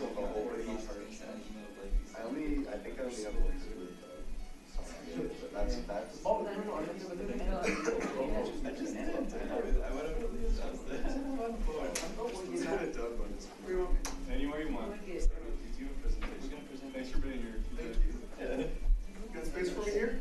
I think I only have one good but that's. Oh, no, I don't do it. I just did. I went over to the Anywhere you want. Do you have a presentation? Thanks for being here. Thank you. Got space for me here?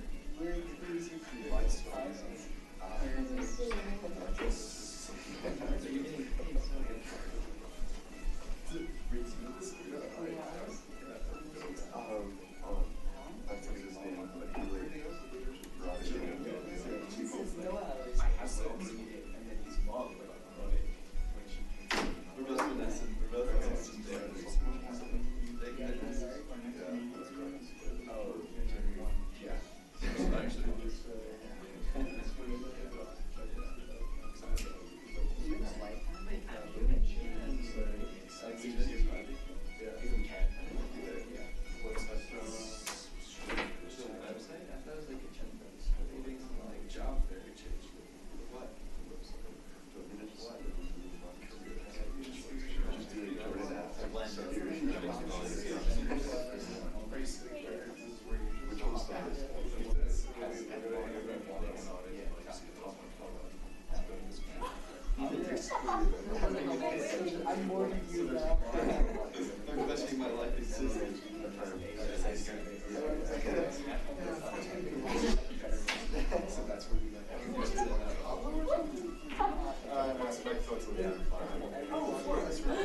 I'm more than you now. The best thing in my life is so that's where we like. Mass Effect folks will be on fire. Oh, of course, that's right.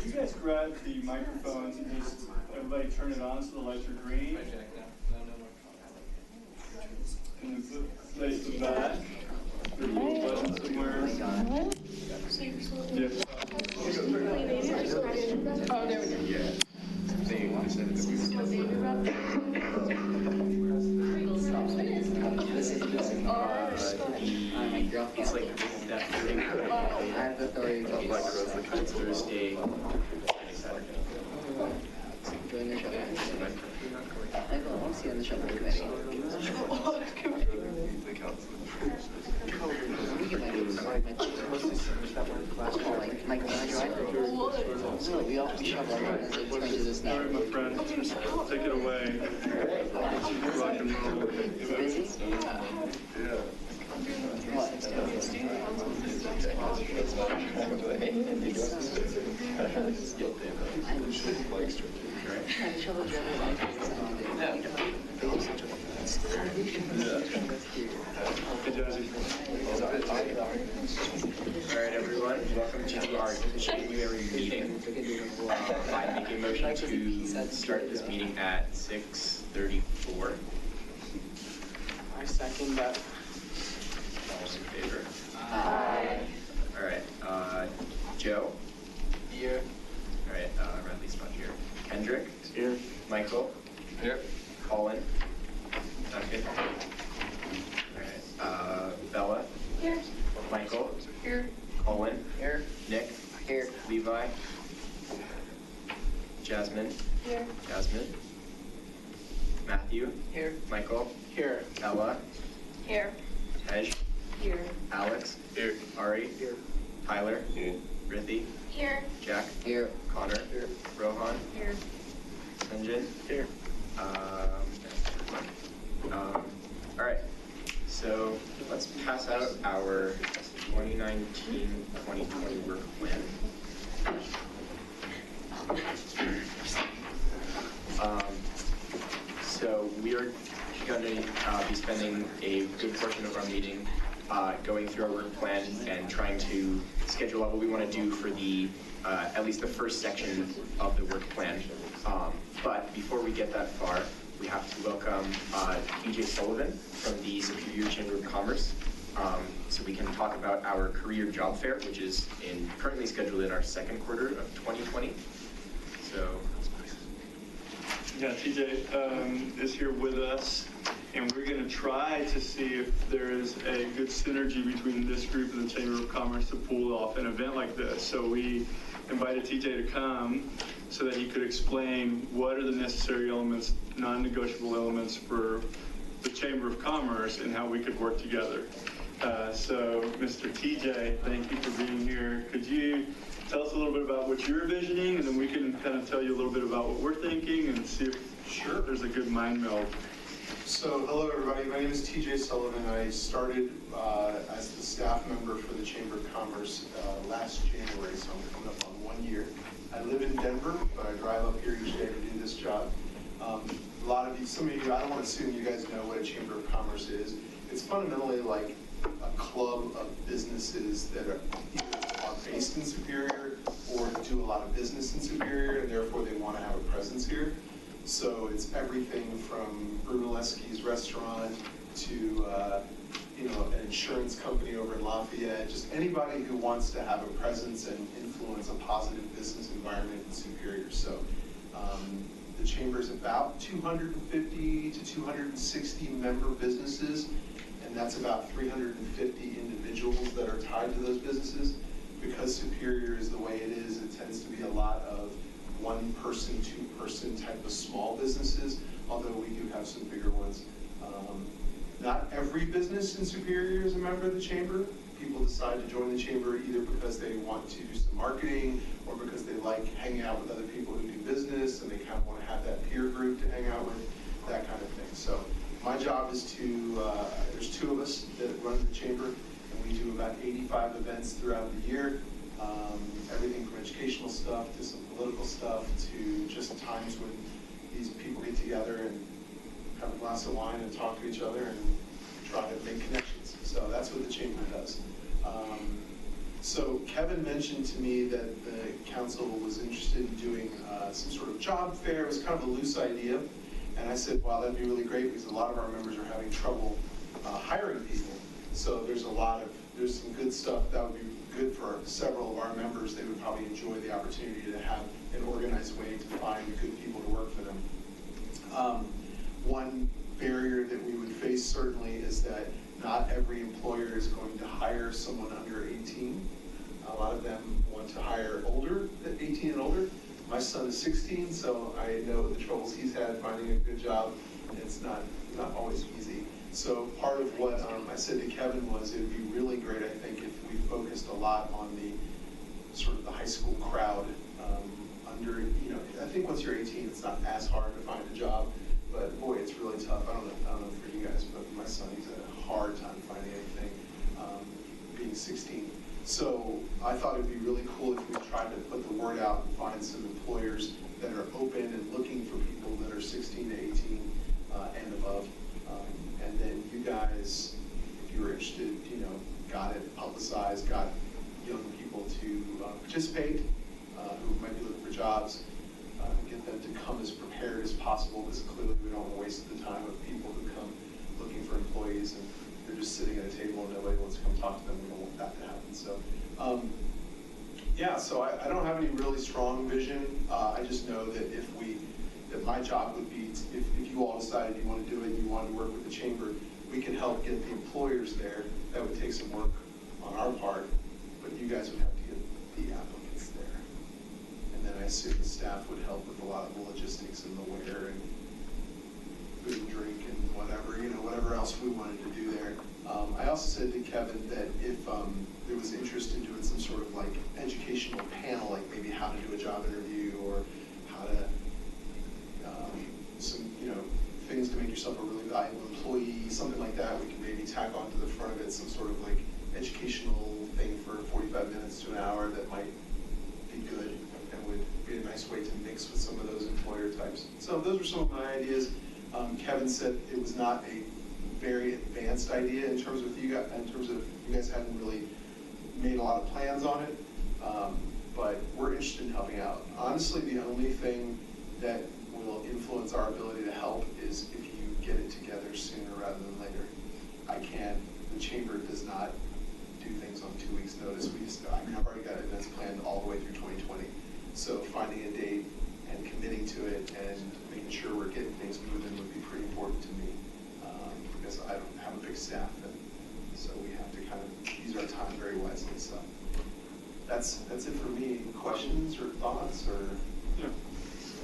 You guys grab the microphones and just everybody turn it on so the lights are green. And then place the back. There's a little button somewhere. Yeah. Oh, there we go. Yeah. They said that we it's like that thing. I have authority to like Thursday. Join the shopping committee. I want to see on the shopping committee. We get my Mike, can I join? No, we all shop our own. It's going to this now. Sorry, my friend. Take it away. Rock and roll. Busy? Yeah. What? Alright everyone, welcome to our January meeting. I make a motion to start this meeting at 6:34. I second that. All in favor? Aye. Alright, Joe? Here. Alright, Radley's not here. Kendrick? Here. Michael? Here. Colin? Duncan? Alright, Bella? Here. Michael? Here. Colin? Here. Nick? Here. Levi? Jasmine? Here. Jasmine? Matthew? Here. Michael? Here. Ella? Here. Tej? Here. Alex? Here. Ari? Here. Tyler? Here. Rithi? Here. Jack? Here. Connor? Here. Rohan? Here. Sanjin? Here. Alright, so let's pass out our 2019-2020 work plan. So we are going to be spending a good portion of our meeting going through our work plan and trying to schedule out what we want to do for the at least the first section of the work plan we get that far, we have to welcome TJ Sullivan from the Superior Chamber of Commerce. So we can talk about our career job fair, which is currently scheduled in our second quarter of 2020. So. Yeah, TJ is here with us, and we're going to try to see if there is a good synergy between this group and the Chamber of Commerce to pull off an event like this. So we invited TJ to come so that he could explain what are the necessary elements, non-negotiable elements for the Chamber of Commerce and how we could work together. So, Mr. TJ, thank you for being here. Could you tell us a little bit about what you're envisioning, and then we can kind of tell you a little bit about what we're thinking and see if there's a good mind meld. So, hello everybody, my name is TJ Sullivan. I started as the staff member for the Chamber of Commerce last January, so I'm coming up on 1 year. I live in Denver, but I drive up here each day to do this job. Some of you, I don't want to assume you guys know what a Chamber of Commerce is. It's fundamentally like a club of businesses that are based in Superior or do a lot of business in Superior, and therefore they want to have a presence here. So it's everything from Brunelleschi's restaurant to an insurance company over in Lafayette, just anybody who wants to have a presence and influence a positive business environment in Superior. So the Chamber's about 250 to 260 member businesses, and that's about 350 individuals that are tied to those businesses. Because Superior is the way it is, it tends to be a lot of one-person, two-person type of small businesses, although we do have some bigger ones. Not every business in Superior is a member of the Chamber. People decide to join the Chamber either because they want to do some marketing or because they like hanging out with other people who do business and they kind of want to have that peer group to hang out with, that kind of thing. So my job is to, there's two of us that run the Chamber, and we do about 85 events throughout the year. Everything from educational stuff to some political stuff to just times when these people get together and have a glass of wine and talk to each other and try to make connections. So that's what the Chamber does. So Kevin mentioned to me that the council was interested in doing some sort of job fair. It was kind of a loose idea. And I said, wow, that'd be really great because a lot of our members are having trouble hiring people. So there's some good stuff that would be good for several of our members. They would probably enjoy the opportunity to have an organized way to find good people to work for them. One barrier that we would face certainly is that not every employer is going to hire someone under 18. A lot of them want to hire older, 18 and older. My son is 16, so I know the troubles he's had finding a good job. It's not always easy. So part of what I said to Kevin was it would be really great, I think, if we focused a lot on the sort of the high school crowd. I think once you're 18, it's not as hard to find a job, but boy, it's really tough. I don't know for you guys, but my son, he's had a hard time finding anything being 16. So I thought it'd be really cool if we tried to put the word out and find some employers that are open and looking for people that are 16 to 18 and above. And then you guys, if you were interested, got it publicized, got young people to participate, who might be looking for jobs, get them to come as prepared as possible, because clearly we don't want to waste the time of people who come looking for employees and they're just sitting at a table and nobody wants to come talk to them. We don't want that to happen. So, so I don't have any really strong vision. I just know that that my job would be, if you all decided you want to do it and you wanted to work with the Chamber, we can help get the employers there. That would take some work on our part, but you guys would have to get the applicants there. And then I assume the staff would help with a lot of the logistics and the where and food and drink and whatever else we wanted to do there. I also said to Kevin that if there was interest in doing some sort of like educational panel, like maybe how to do a job interview or how to, some things to make yourself a really valuable employee, something like that, we can maybe tack onto the front of it some sort of like educational thing for 45 minutes to an hour that might be good and would be a nice way to mix with some of those employer types. So those were some of my ideas. Kevin said it was not a very advanced idea in terms of you guys hadn't really made a lot of plans on it, but we're interested in helping out. Honestly, the only thing that will influence our notice. I've already got events planned all the way through 2020. So finding a date and committing to it and making sure we're getting things moving would be pretty important to me, because I don't have a big staff, and so we have to kind of use our time very wisely. So that's it for me. Questions or thoughts or? Yeah,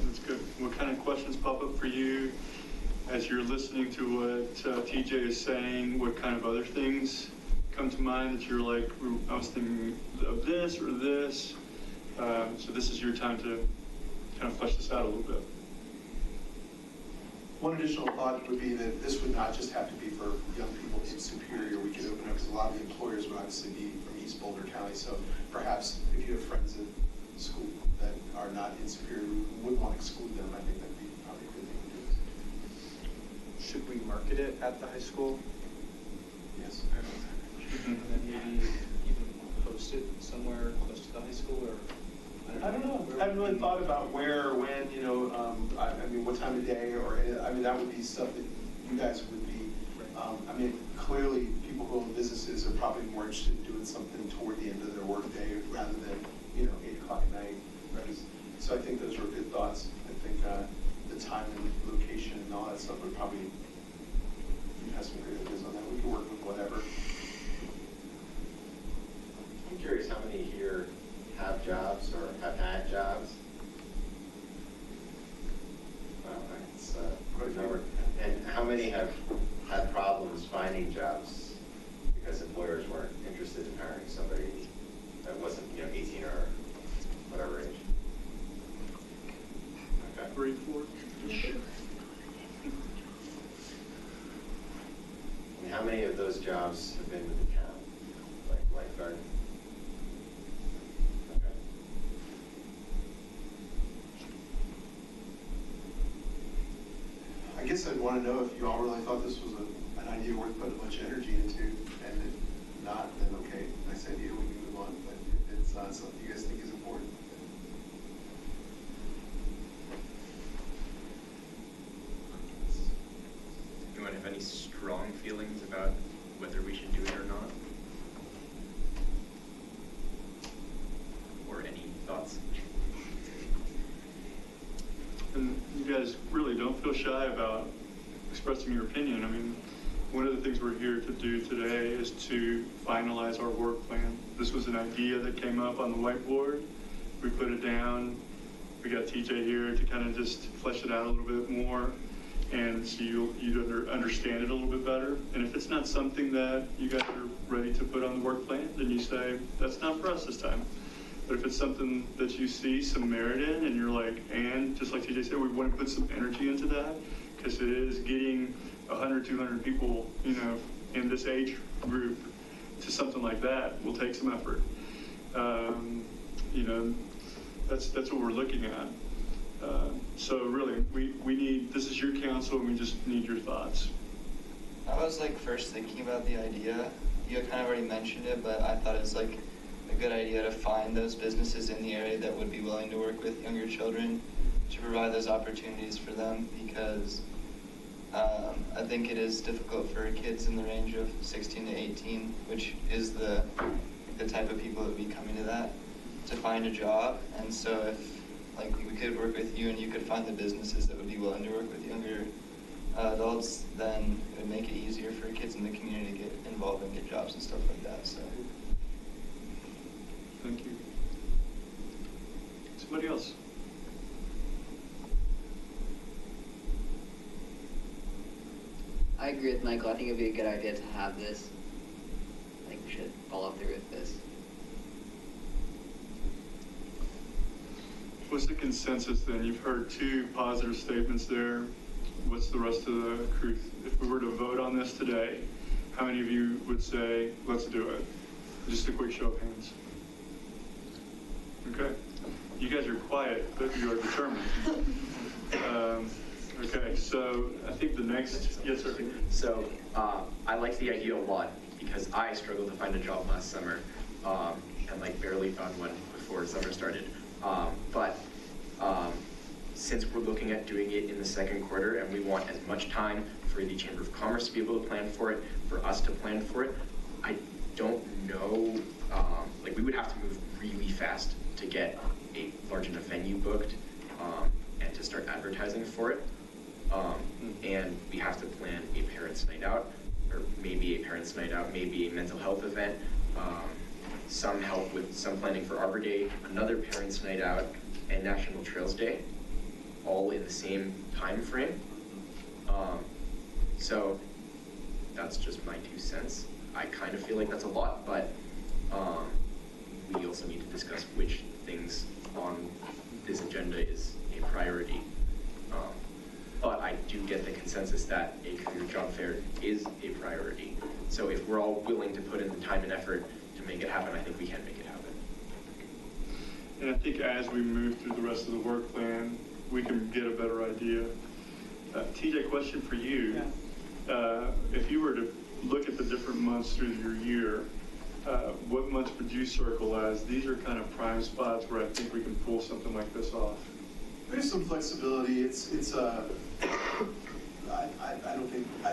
that's good. What kind of questions pop up for you as you're listening to what TJ is saying? What kind of other things come to mind that you're like, I was thinking of this or this? So this is your time to kind of flesh this out a little bit. One additional thought would be that this would not just have to be for young people in Superior. We could open up, because a lot of the employers would obviously be from East Boulder County. So perhaps if you have friends at school that are not in Superior, we wouldn't want to exclude them. I think that'd be probably a good thing to do. Should we market it at the high school? Yes. And then maybe even post it somewhere close to the high school, or? I don't know. I haven't really thought about where or when, I mean, what time of day, or, I mean, that would be stuff that you guys would be, I mean, clearly people who own businesses are probably more interested in doing something toward the end of their workday rather than, 8 o'clock at night. Right? So I think those were good thoughts. I think the time and location and all that stuff would probably, you have some great ideas on that. We can work with whatever. I'm curious how many here have jobs or have had jobs. Well, it's quite a number. And how many have had problems finding jobs because employers weren't interested in hiring somebody that wasn't, 18 or whatever age? Okay. 3, 4. And how many of those jobs have been with the town, like lifeguard? I guess I'd want to know if you all really thought this was an idea worth putting much energy into, and if not, then okay, nice idea, we can move on. But if it's not something you guys think is important, Anyone have any strong feelings about whether we should do it or not? Or any thoughts? And you guys really don't feel shy about expressing your opinion. I mean, one of the things we're here to do today is to finalize our work plan. This was an idea that came up on the whiteboard. We put it down. We got TJ here to kind of just flesh it out a little bit more, and so you'd understand it a little bit better. And if it's not something that you guys are ready to put on the work plan, then you say, that's not for us this time. But if it's something that you see some merit in, and you're like, and just like TJ said, we want to put some energy into that, because it is getting 100, 200 people, in this age group to something like that will take some effort. That's what we're looking at. So really, we need, this is your council, and we just need your thoughts. I was first thinking about the idea. You kind of already mentioned it, but I thought it's a good idea to find those businesses in the area that would be willing to work with younger children to provide those opportunities for them, because I think it is difficult for kids in the range of 16 to 18, which is the type of people that would be coming to that, to find a job. And so if we could work with you and you could find the businesses that would be willing to work with younger adults, then it would make it easier for kids in the community to get involved and get jobs and stuff like that. So. Thank you. Somebody else? I agree with Michael. I think it'd be a good idea to have this. I think we should follow through with this. What's the consensus then? You've heard 2 positive statements there. What's the rest of the crew? If we were to vote on this today, how many of you would say, let's do it? Just a quick show of hands. Okay. You guys are quiet, but you are determined. Okay, so I think the next, yes, sir. So I like the idea a lot, because I struggled to find a job last summer, and barely found one before summer started. But since we're looking at doing it in the second quarter, and we want as much time for the Chamber of Commerce to be able to plan for it, for us to plan for it, I don't know like we would have to move really fast to get a large enough venue booked and to start advertising for it. And we have to plan a parents' night out, or maybe a parents' night out, maybe a mental health event, some help with some planning for Arbor Day, another parents' night out, and National Trails Day, all in the same time frame. So that's just my 2 cents. I kind of feel like that's a lot, but we also need to discuss which things on this agenda is a priority. But I do get the consensus that a career job fair is a priority. So if we're all willing to put in the time and effort to make it happen, I think we can make it happen. And I think as we move through the rest of the work plan, we can get a better idea. TJ, question for you. If you were to look at the different months through your year, what months would you circle as these are kind of prime spots where I think we can pull something like this off? There's some flexibility. I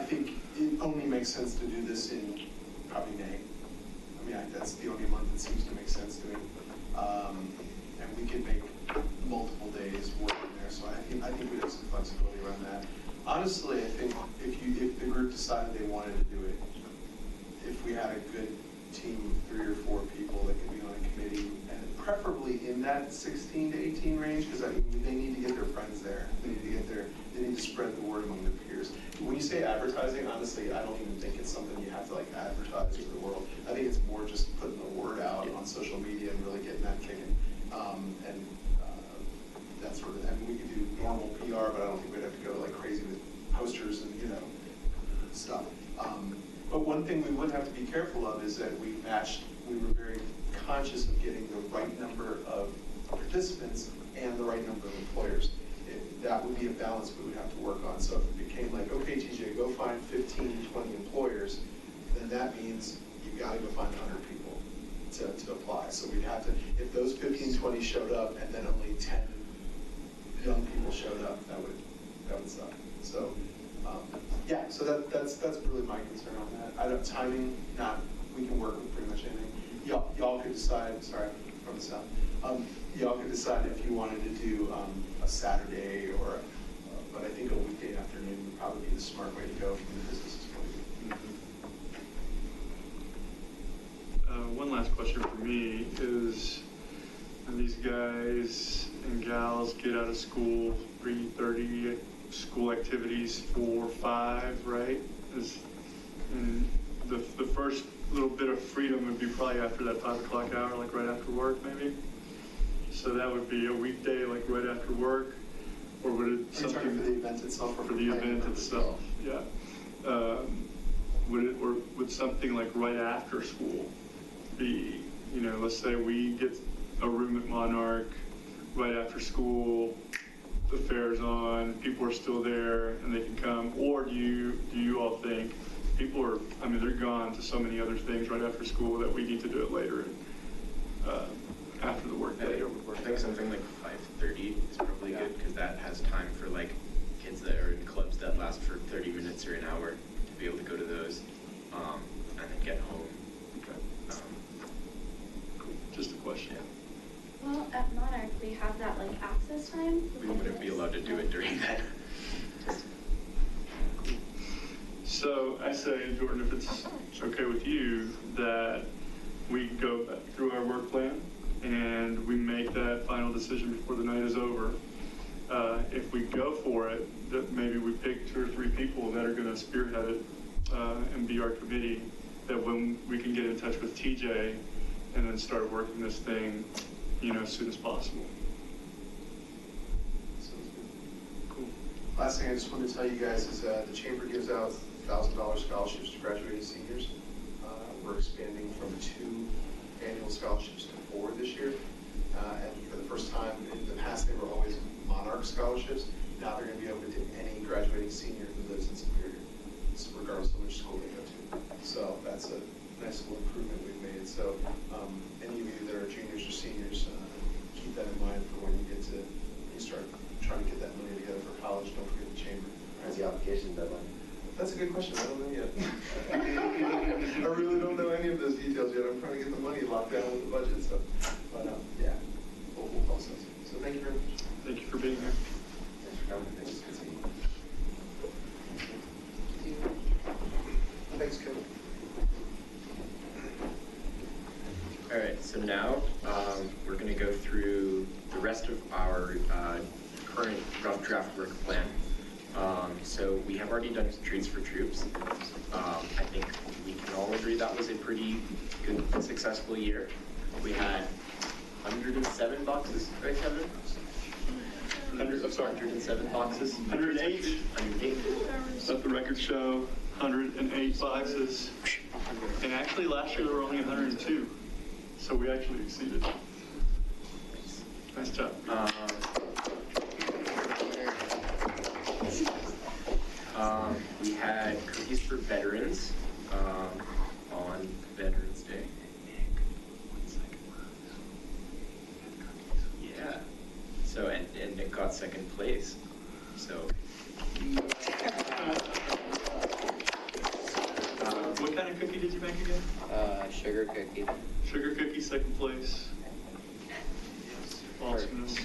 think it only makes sense to do this in probably May. I mean, that's the only month that seems to make sense to me. And we could make multiple days work in there, so I think we'd have some flexibility around that. Honestly, I think if the group decided they wanted to do it, if we had a good team of 3 or 4 people that could be on a committee, and preferably in that 16 to 18 range, because I mean, they need to get their friends there. They need to spread the word among their peers. When you say advertising, honestly, I don't even think it's something you have to like advertise to the world. I think it's more just putting the word out on social media and really getting that kicking. That sort of, I mean, we could do normal PR, but I don't think we'd have to go like crazy with posters and, stuff. But one thing we would have to be careful of is that we were very conscious of getting the right number of participants and the right number of employers. That would be a balance we would have to work on. So if it became like, okay, TJ, go find 15, 20 employers, then that means you've got to go find 100 people to apply. So we'd have to, if those 15, 20 showed up and then only 10 young people showed up, that would suck. So yeah, so that's really my concern on that. I don't, timing, we can work with pretty much anything. Y'all could decide, sorry, from the south. Y'all could decide if you wanted to do a Saturday but I think a weekday afternoon would probably be the smart way to go from the business's point of view. One last question for me is, when these guys and gals get out of school, 3:30, school activities 4, 5, right? And the first little bit of freedom would be probably after that 5 o'clock hour, like right after work, maybe. So that would be a weekday, like right after work, or would it something for the event itself? Or for the event itself? Yeah. Would something like right after school be? Let's say we get a room at Monarch right after school. The fair's on, people are still there, and they can come. Or do you all think people are? I mean, they're gone to so many other things right after school that we need to do it later, after the work day. I think something like 5:30 is probably good, because that has time for like kids that are in clubs that last for 30 minutes or an hour to be able to go to those, and then get home. Okay. Cool. Just a question. Well, at Monarch, we have that like access time. We wouldn't be allowed to do it during that. So I say, Jordan, if it's okay with you, that we go back through our work plan and we make that final decision before the night is over. If we go for it, that maybe we pick 2 or 3 people that are going to spearhead it and be our committee, that when we can get in touch with TJ and then start working this thing, as soon as possible. Sounds good. Cool. Last thing I just wanted to tell you guys is the Chamber gives out $1,000 scholarships to graduating seniors. We're expanding from 2 annual scholarships to 4 this year. And for the first time, in the past they were always Monarch scholarships. Now they're going to be open to any graduating senior who lives in Superior, regardless of which school they go to. So that's a nice little improvement we've made. So any of you that are juniors or seniors, keep that in mind for when you start trying to get that money together for college. Don't forget the Chamber. When's the application deadline? That's a good question. I don't know yet. I really don't know any of those details yet. I'm trying to get the money locked down with the budget, so. But yeah, we'll process. So thank you very much. Thank you for being here. Thanks for coming. Thanks. Good seeing you. Thanks, Kevin. All right, so now we're going to go through the rest of our current rough draft work plan. So we have already done treats for troops. I think we can all agree that was a pretty good and successful year. We had 107 boxes, right, Kevin? 107 boxes. 108. 108. Let the record show 108 boxes. And actually last year there were only 102. So we actually exceeded. Nice job. We had cookies for veterans on Veterans Day. Yeah. So, and Nick got second place. So. What kind of cookie did you make again? Sugar cookie. Sugar cookie, second place. Awesomeness.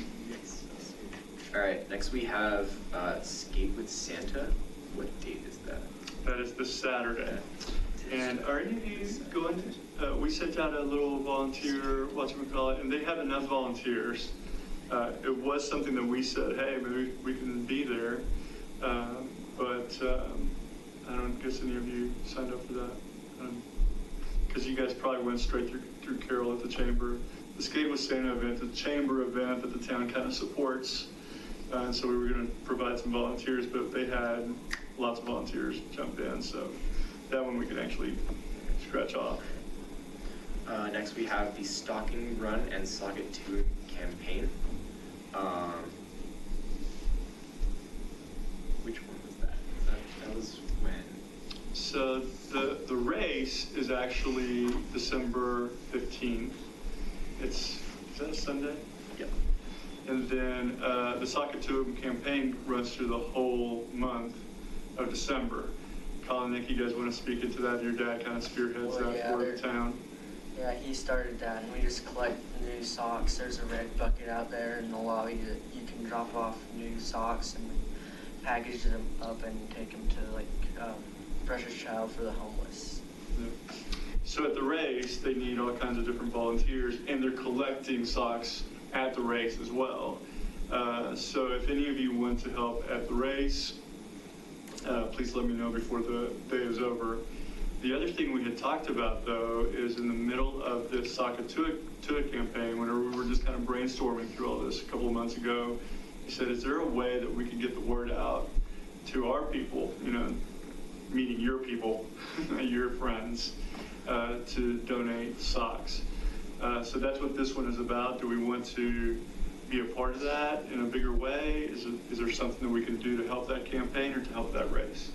All right, next we have Skate with Santa. What date is that? That is this Saturday. And are any of you going to, we sent out a little volunteer, whatchamacallit, and they have enough volunteers. It was something that we said, hey, maybe we can be there. But I don't guess any of you signed up for that. Because you guys probably went straight through Carol at the Chamber. The Skate with Santa event, the Chamber event that the town kind of supports. And so we were going to provide some volunteers, but they had lots of volunteers jump in. So that one we could actually scratch off. Next we have the Stocking Run and Sock It To campaign. Which one was that? That was when? So the race is actually December 15th. Is that a Sunday? Yep. And then the Sock It To 'Em campaign runs through the whole month of December. Colin, Nick, you guys want to speak into that? Your dad kind of spearheads that for the town. Yeah, he started that, and we just collect new socks. There's a red bucket out there in the lobby that you can drop off new socks and package them up and take them to like Precious Child for the homeless. Yeah. So at the race, they need all kinds of different volunteers, and they're collecting socks at the race as well. So if any of you want to help at the race, please let me know before the day is over. The other thing we had talked about, though, is in the middle of this Sock It To It campaign, whenever we were just kind of brainstorming through all this a couple of months ago, he said, is there a way that we could get the word out to our people, meaning your people, your friends, to donate socks? So that's what this one is about. Do we want to be a part of that in a bigger way? Is there something that we can do to help that campaign or to help that race?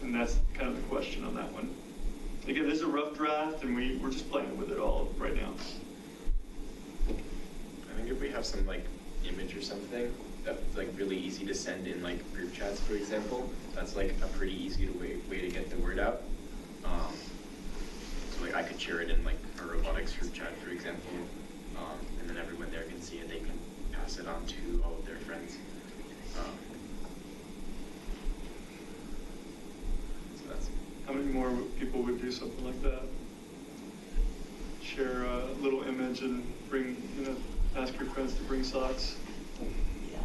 And that's kind of the question on that one. Again, this is a rough draft, and we're just playing with it all right now. I think if we have some like image or something that's like really easy to send in like group chats, for example, that's like a pretty easy way to get the word out. So like I could share it in like a robotics group chat, for example, and then everyone there can see it. They can pass it on to all of their friends. So that's. How many more people would do something like that? Share a little image and bring, ask your friends to bring socks? Yeah.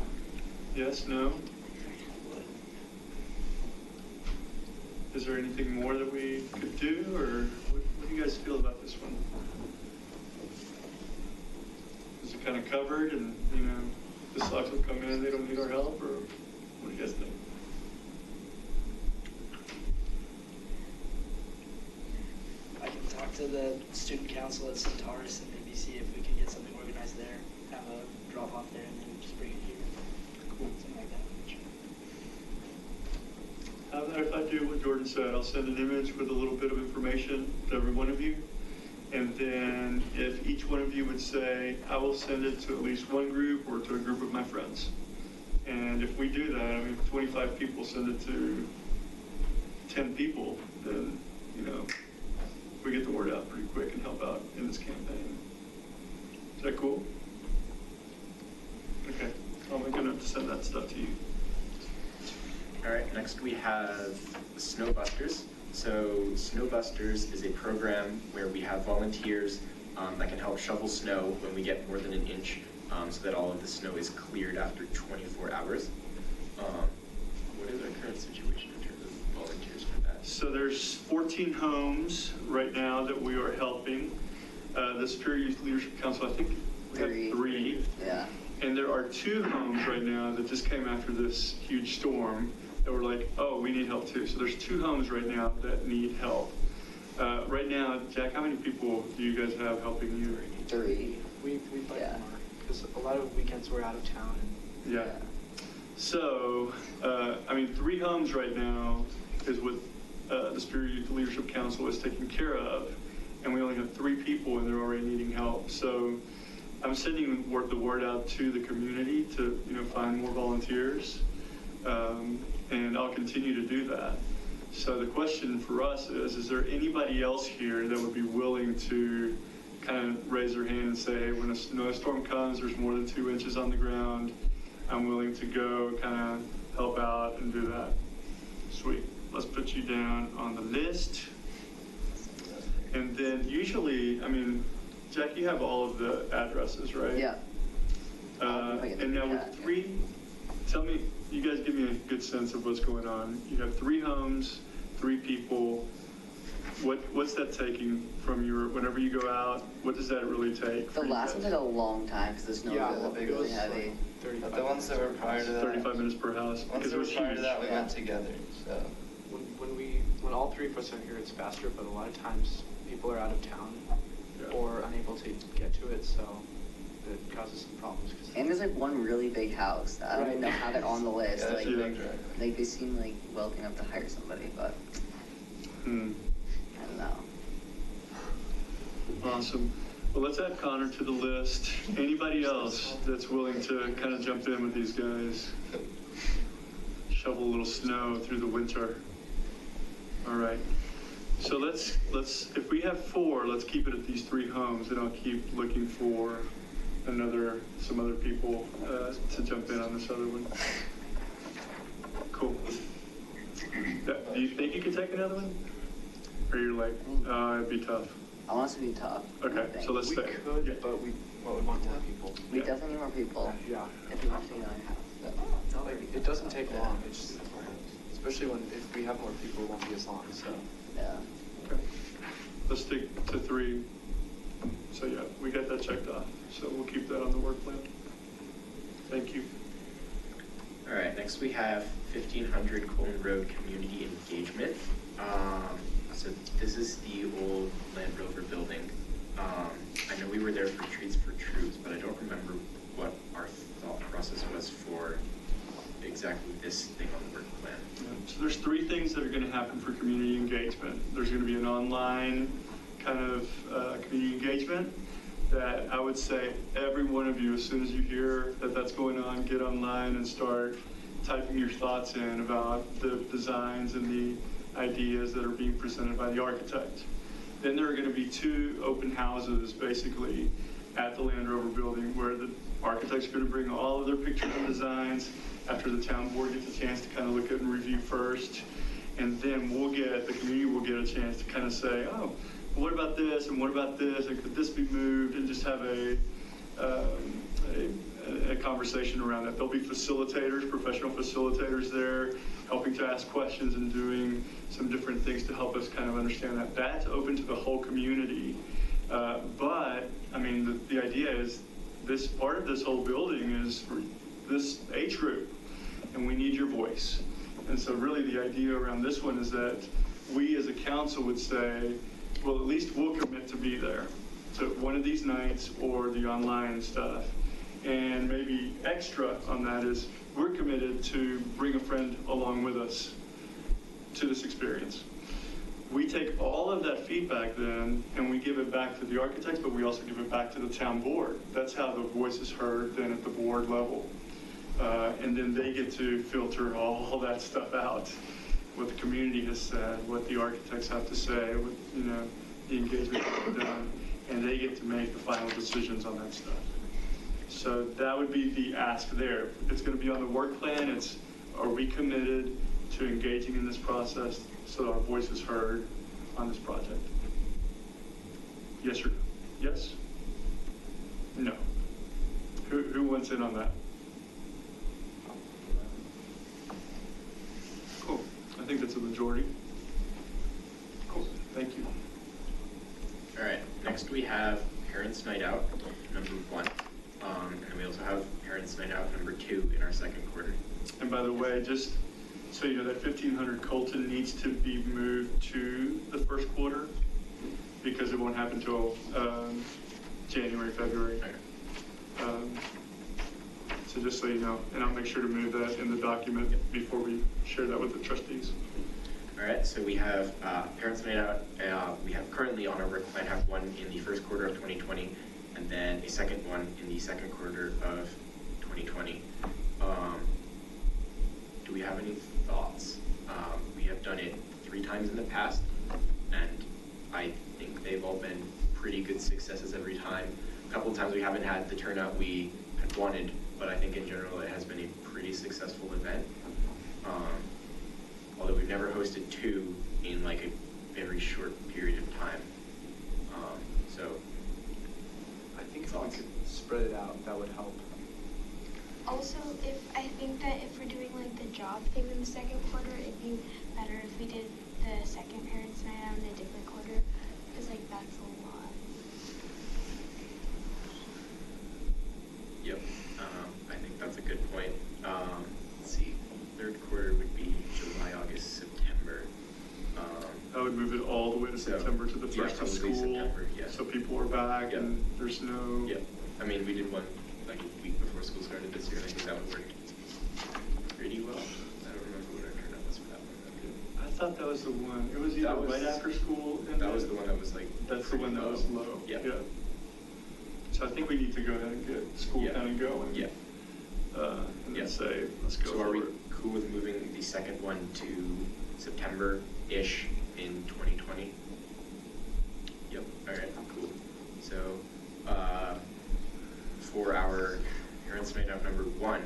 Yes, no? Is there anything more that we could do, or what do you guys feel about this one? Is it kind of covered and, the socks will come in, they don't need our help, or what do you guys think? I can talk to the student council at Centaurus and maybe see if we can get something organized there, have a drop off there, and then just bring it here. Cool. Something like that. How about if I do what Jordan said? I'll send an image with a little bit of information to every one of you. And then if each one of you would say, I will send it to at least one group or to a group of my friends. And if we do that, 25 people send it to 10 people, then, you know, we get the word out pretty quick and help out in this campaign. Is that cool? Okay, I'll make a note to send that stuff to you. All right, next we have Snowbusters. So Snowbusters is a program where we have volunteers that can help shovel snow when we get more than an inch, so that all of the snow is cleared after 24 hours. What is our current situation in terms of volunteers for that? So there's 14 homes right now that we are helping. The Superior Youth Leadership Council, I think we have 3. Yeah. And there are 2 homes right now that just came after this huge storm that were like, oh, we need help too. So there's 2 homes right now that need help. Right now, Jack, how many people do you guys have helping you? 3. We'd like more, because a lot of weekends we're out of town. And Yeah. So, I mean, 3 homes right now is what the Superior Youth Leadership Council is taking care of, and we only have 3 people and they're already needing help. So I'm sending the word out to the community to, you know, find more volunteers, and I'll continue to do that. So the question for us is there anybody else here that would be willing to kind of raise their hand and say, hey, when a snowstorm comes, there's more than 2 inches on the ground, I'm willing to go kind of help out and do that. Sweet. Let's put you down on the list. And then usually, I mean, Jack, you have all of the addresses, right? Yeah. And now with 3, tell me, you guys give me a good sense of what's going on. You have 3 homes, 3 people. What's that taking from your, whenever you go out, what does that really take? The last one took a long time because the snow was really heavy. But the ones that were prior to that. 35 minutes per house. Ones Because that it were was prior to huge. that, we went together, so. when all 3 of us are here, it's faster, but a lot of times people are out of town or unable to get to it, so it causes some problems. And there's like one really big house. I don't even know how they're on the list. Yeah, like, that's a big drive. like they seem like wealthy enough to hire somebody, but I don't know. Awesome. Well, let's add Connor to the list. Anybody else that's willing to kind of jump in with these guys? Shovel a little snow through the winter. All right. So let's if we have 4, let's keep it at these 3 homes, and I'll keep looking for some other people to jump in on this other one. Cool. Do you think you could take another one? Or you're like, it'd be tough? I want us to be tough. Okay, so let's We stay. could, Yeah. but we would want more people. We definitely need more people. Yeah. If we want to be on house. Like, it doesn't take long. It's just, especially if we have more people, it won't be as long. So. Yeah. Okay. Let's stick to 3. So yeah, we got that checked off. So we'll keep that on the work plan. Thank you. All right, next we have 1500 Colton Road Community Engagement. So this is the old Land Rover building. I know we were there for Treats for Troops, but I don't remember what our thought process was for exactly this thing on the work plan. So there's 3 things that are going to happen for community engagement. There's going to be an online kind of community engagement that I would say every one of you, as soon as you hear that that's going on, get online and start typing your thoughts in about the designs and the ideas that are being presented by the architect. Then there are going to be 2 open houses basically at the Land Rover building where the architects are going to bring all of their pictures and designs after the town board gets a chance to kind of look at and review first. And then the community will get a chance to kind of say, oh, well, what about this and what about this and could this be moved, and just have a conversation around that. There'll be facilitators, professional facilitators there, helping to ask questions and doing some different things to help us kind of understand that. That's open to the whole community. But, I mean, the idea is this part of this whole building is for this age group, and we need your voice. And so really the idea around this one is that we as a council would say, well, at least we'll commit to be there to one of these nights or the online stuff. And maybe extra on that is we're committed to bring a friend along with us to this experience. We take all of that feedback then and we give it back to the architects, but we also give it back to the town board. That's how the voice is heard then at the board level. And then they get to filter all that stuff out. what the community has said, what the architects have to say, what, you know, the engagement that we've done, and they get to make the final decisions on that stuff. So that would be the ask there. It's going to be on the work plan. It's, are we committed to engaging in this process so that our voice is heard on this project? Yes or no? Yes? No. Who wants in on that? Cool. I think that's a majority. Cool. Thank you. All right, next we have Parents Night Out, number 1. And then we also have Parents Night Out, number 2 in our second quarter. And by the way, just so you know, that 1500 Colton needs to be moved to the first quarter because it won't happen till January, February. So just so you know, and I'll make sure to move that in the document before we share that with the trustees. All right, so we have Parents Night Out. We have currently on our work plan have one in the first quarter of 2020, and then a second one in the second quarter of 2020. Do we have any thoughts? We have done it 3 times in the past, and I think they've all been pretty good successes every time. A couple of times we haven't had the turnout we had wanted, but I think in general it has been a pretty successful event. Although we've never hosted 2 in like a very short period of time. So I think if we could spread it out, that would help. Also, I think that if we're doing like the job thing in the second quarter, it'd be better if we did the second Parents Night Out in a different quarter, because like that's a lot. Yep, I think that's a good point. Let's see, third quarter would be July, August, September. I would move it all the way to September to the first of school, September, yeah. so people are back and there's no... Yeah, I mean, we did one like a week before school started this year, and I think that one worked pretty well. I don't remember what our turnout was for that one. I thought that was the one, it was either right after school. And that was the one that was like... That's the one that was low. Yeah. So I think we need to go ahead and get school kind of going. Yeah. And then say, let's go So are we for it. cool with moving the second one to September-ish in 2020? Yep, all right, cool. So for our Parents Night Out number 1,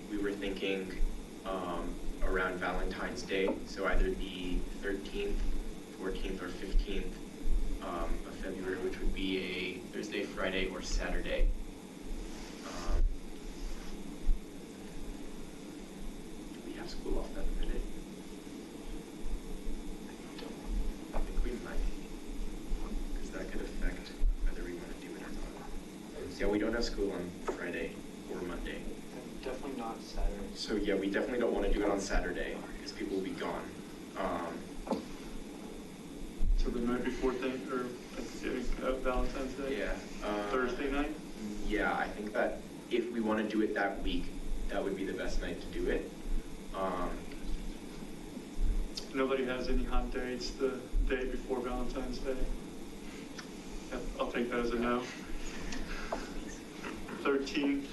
we were thinking around Valentine's Day, so either the 13th, 14th, or 15th of February, which would be a Thursday, Friday, or Saturday. Do we have school off that minute? I think we might, because that could affect whether we want to do it or not. So yeah, we don't have school on Friday or Monday. Definitely not Saturday. So yeah, we definitely don't want to do it on Saturday because people will be gone. So the night before Thanksgiving, Valentine's Day? Yeah. Thursday night? Yeah, I think that if we want to do it that week, that would be the best night to do it. Nobody has any hot dates the day before Valentine's Day? Yep, I'll take that as a no. 13th,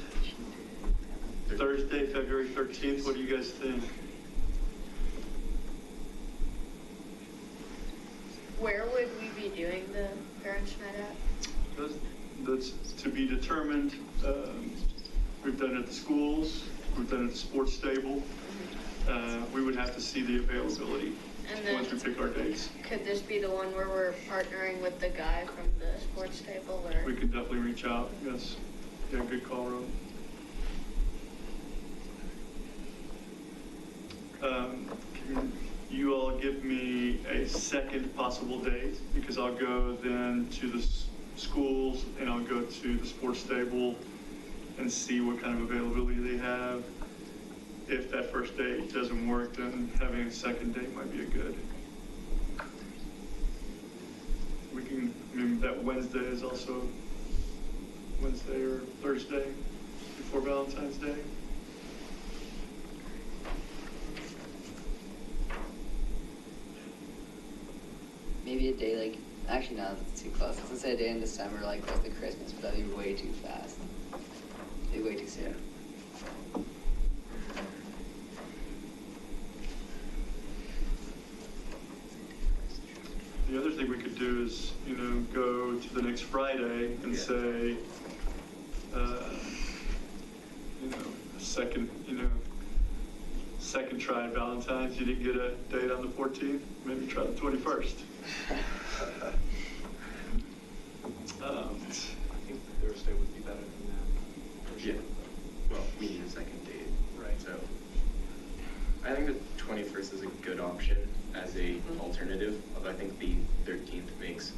Thursday, February 13th, what do you guys think? Where would we be doing the Parents Night Out? That's to be determined. We've done it at the schools, we've done it at the sports stable. We would have to see the availability And then once we pick our dates. could this be the one where we're partnering with the guy from the sports table, or? We could definitely reach out, yes. Yeah, good call, Rob. Can you all give me a second possible date? Because I'll go then to the schools and I'll go to the sports stable and see what kind of availability they have. If that first date doesn't work, then having a second date might be a good. We can, I mean, that Wednesday is also Wednesday or Thursday before Valentine's Day. Maybe a day like, actually no, that's too close. Let's say a day in December, like close to Christmas, but that'd be way too fast. It'd be way too soon. we could do is, go to the next Friday and say, second try at Valentine's. You didn't get a date on the 14th. Maybe try the 21st. I think Thursday would be better than that. Yeah. Well, we need a second date. Right. So I think the 21st is a good option as a alternative, although I think the 13th makes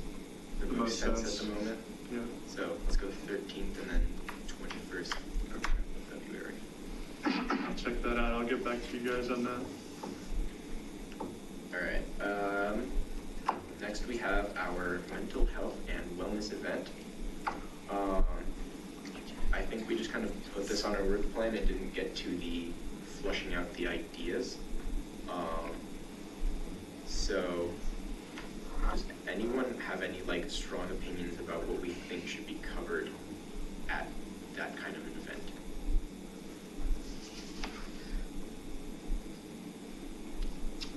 the most sense at the moment. Yeah. So let's go 13th and then 21st of February. I'll check that out. I'll get back to you guys on that. All right. Next we have our mental health and wellness event. I think we just kind of put this on our work plan and didn't get to the fleshing out the ideas. So does anyone have any strong opinions about what we think should be covered at that kind of an event?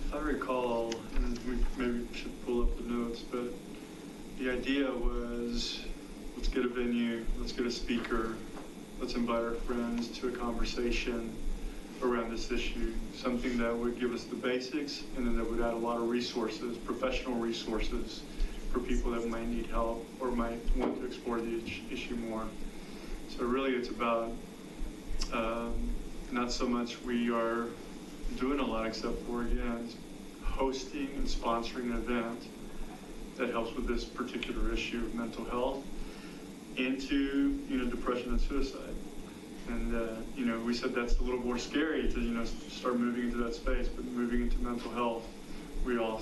If I recall, and we maybe should pull up the notes, but the idea was, let's get a venue, let's get a speaker, let's invite our friends to a conversation around this issue, something that would give us the basics, and then that would add a lot of resources, professional resources, for people that might need help or might want to explore the issue more. So really it's about not so much we are doing a lot except for, again, hosting and sponsoring an event that helps with this particular issue of mental health into, depression and suicide. And, we said that's a little more scary to, start moving into that space, but moving into mental health, we all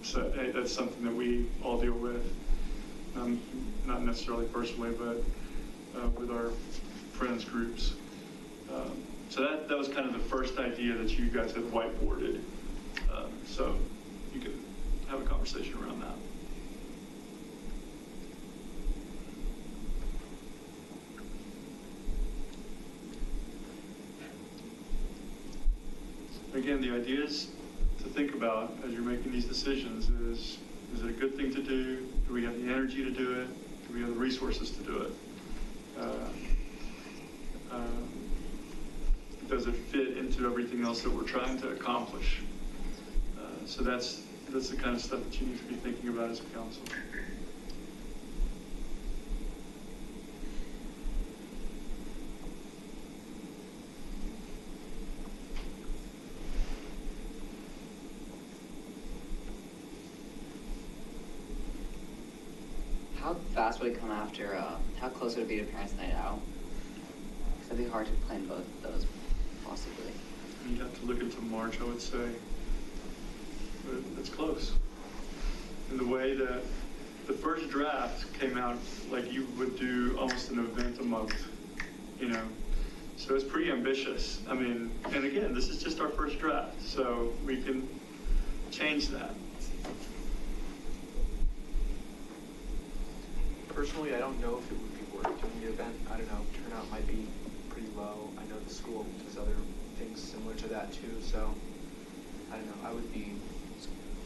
said, hey, that's something that we all deal with, not necessarily personally, but with our friends groups. So that was kind of the first idea that you guys had whiteboarded. So you could have a conversation around that. Again, the idea is to think about as you're making these decisions is it a good thing to do? Do we have the energy to do it? Do we have the resources to do it? Does it fit into everything else that we're trying to accomplish? So that's the kind of stuff that you need to be thinking about as a council. How fast would it come after, how close would it be to Parents' Night Out? Because it'd be hard to plan both of those, possibly. You'd have to look into March, I would say. But it's close. In the way that the first draft came out, like you would do almost an event a month, So it's pretty ambitious. I mean, and again, this is just our first draft, so we can change that. Personally, I don't know if it would be worth doing the event. I don't know, turnout might be pretty low. I know the school does other things similar to that too, so I don't know, I would be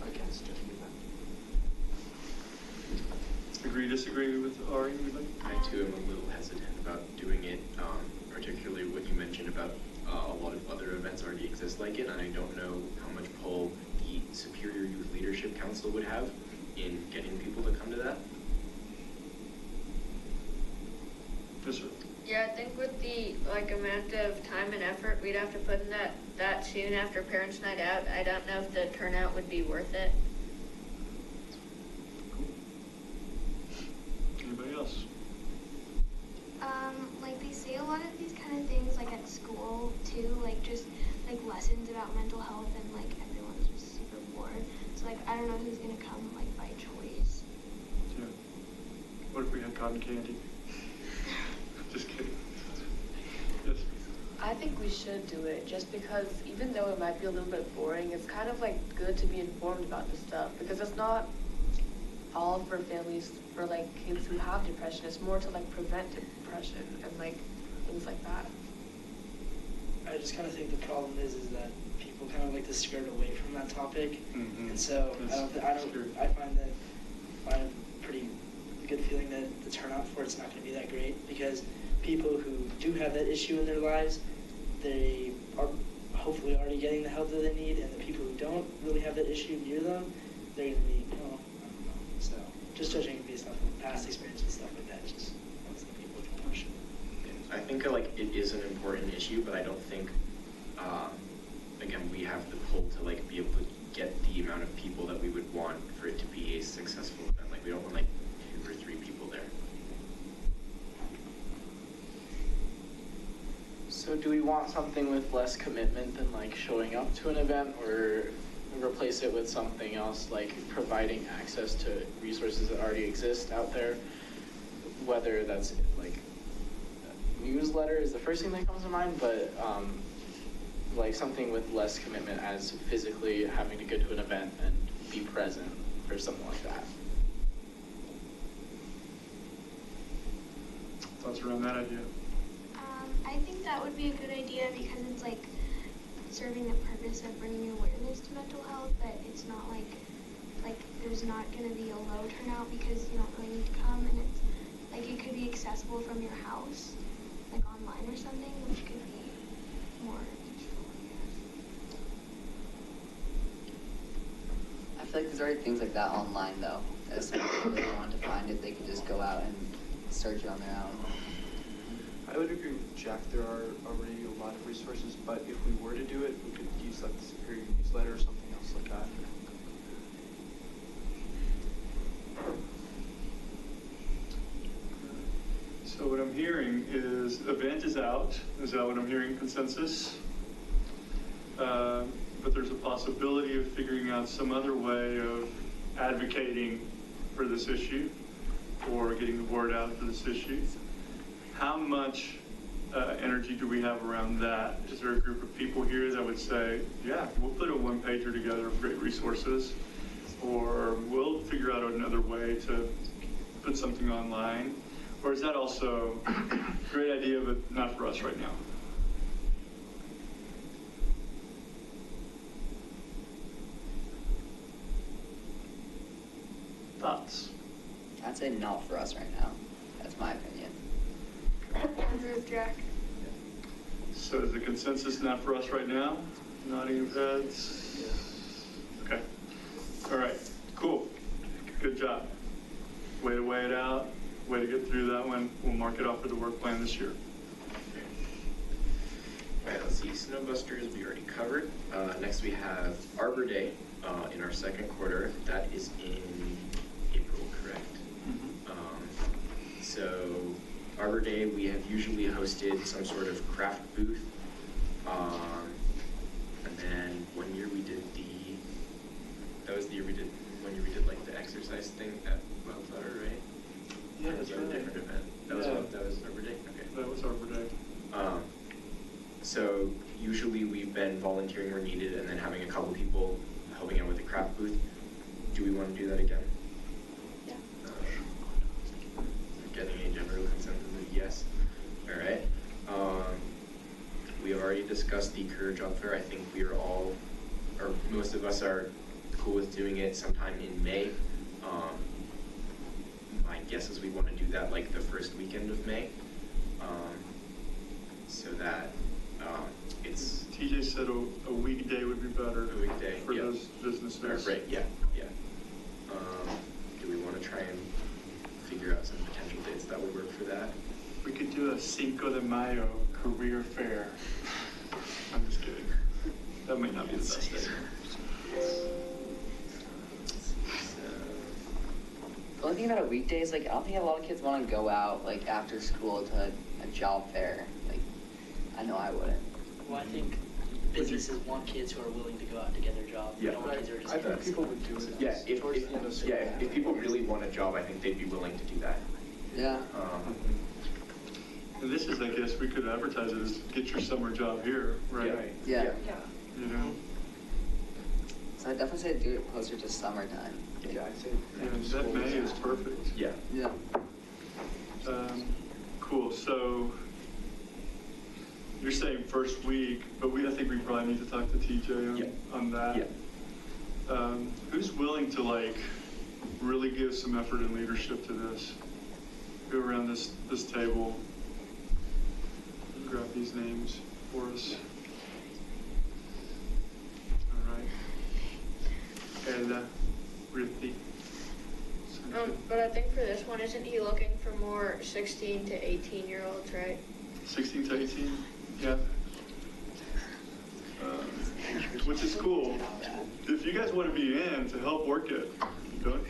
against doing the event. Agree, disagree with Ari? I too am a little hesitant about doing it, particularly what you mentioned about a lot of other events already exist like it, and I don't know how much pull the Superior Youth Leadership Council would have in getting people to come to that. Yes, sir. Yeah, I think with the amount of time and effort we'd have to put in that soon after Parents' Night Out, I don't know if the turnout would be worth it. Cool. Anybody else? They say a lot of these kind of things at school too, just lessons about mental health, and everyone's just super bored. So I don't know who's gonna come by choice. Yeah. What if we had cotton candy? Just kidding. Yes. I think we should do it just because even though it might be a little bit boring, it's kind of good to be informed about this stuff, because it's not all for families, for kids who have depression. It's more to prevent depression and things like that. I just kind of think the problem is that people kind of like to skirt away from that topic, Mm-hmm. and so I find that I have a pretty good feeling that the turnout for it's not going to be that great, because people who do have that issue in their lives, they are hopefully already getting the help that they need, and the people who don't really have that issue near them, they're going to be, I don't know. So just judging based off of past experience and stuff like that, just that's the people who push. I think like it is an important issue, but I don't think, again, we have the pull to like be able to get the amount of people that we would want for it to be a successful event. Like we don't want like 2 or 3 people there. So do we want something with less commitment than like showing up to an event, or replace it with something else like providing access to resources that already exist out there? Whether that's like a newsletter is the first thing that comes to mind, but like something with less commitment as physically having to go to an event and be present or something like that. Thoughts around that idea? I think that would be a good idea, because it's like serving the purpose of bringing awareness to mental health, but it's not like there's not going to be a low turnout because you don't really need to come, and it's like it could be accessible from your house, like online or something, which could be more useful, I guess. I feel like there's already things like that online though. As some people really want to find it, they could just go out and search it on their own. I would agree with Jack. There are already a lot of resources, but if we were to do it, we could use like the Superior newsletter or something else like that. So what I'm hearing is event is out. Is that what I'm hearing, consensus? But there's a possibility of figuring out some other way of advocating for this issue or getting the word out for this issue. How much energy do we have around that? Is there a group of people here that would say, yeah, we'll put a one-pager together of great resources, or we'll figure out another way to put something online? Or is that also a great idea, but not for us right now? Thoughts? I'd say not for us right now. That's my opinion. I agree with Jack. So is the consensus not for us right now? Nodding of heads? Okay. All right. Cool. Good job. Way to weigh it out. Way to get through that one. We'll mark it off for the work plan this year. All right, let's see. Snowbusters we already covered. Next we have Arbor Day in our second quarter. That is in April, correct? So Arbor Day, we have usually hosted some sort of craft booth. And then one year we did that was the year we did like the exercise thing at Wildflower, right? Yeah, that's a right. different event. That was Arbor Day? Okay. That was Arbor Day. So usually we've been volunteering where needed and then having a couple people helping out with the craft booth. Do we want to do that again? Yeah. Getting a general consensus of yes. All right. We have already discussed the career job fair. I think we are all, or most of us are cool with doing it sometime in May. My guess is we want to do that like the first weekend of May, so that it's. TJ said a weekday would be better. A weekday for those businesses. Right. Yeah. Yeah. Do we want to try and figure out some potential dates that would work for that? We could do a Cinco de Mayo career fair. I'm just kidding. That might not be the best day. The only thing about a weekday is like I don't think a lot of kids want to go out like after school to a job fair. Like I know I wouldn't. Well, I think businesses want kids who are willing to go out to get their job. Yeah. They don't want kids who are just I think people would do it. Yeah, towards the end of school. if people really want a job, I think they'd be willing to do that. Yeah. And this is, I guess, we could advertise it as get your summer job here, right? Yeah. You know? So I definitely say do it closer to summertime. Yeah, I'd say. Yeah, that May is perfect. Yeah. Yeah. Cool. So you're saying first week, but I think we probably need to talk to TJ on that. Yeah. Who's willing to like really give some effort and leadership to this. Go around this table and grab these names for us. All right. Ella, Rithi. But I think for this one, isn't he looking for more 16 to 18-year-olds, right? 16 to 18? Yeah. Which is cool. If you guys want to be in to help work it,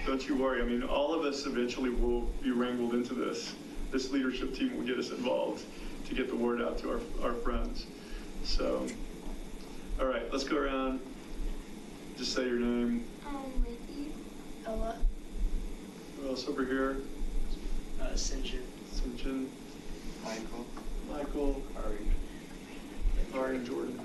don't you worry. I mean, all of us eventually will be wrangled into this. This leadership team will get us involved to get the word out to our friends. So, all right, let's go around. Just say your name. Ricky. Ella. Who else over here? Sinjin. Sinjin. Michael. Ari and Jordan.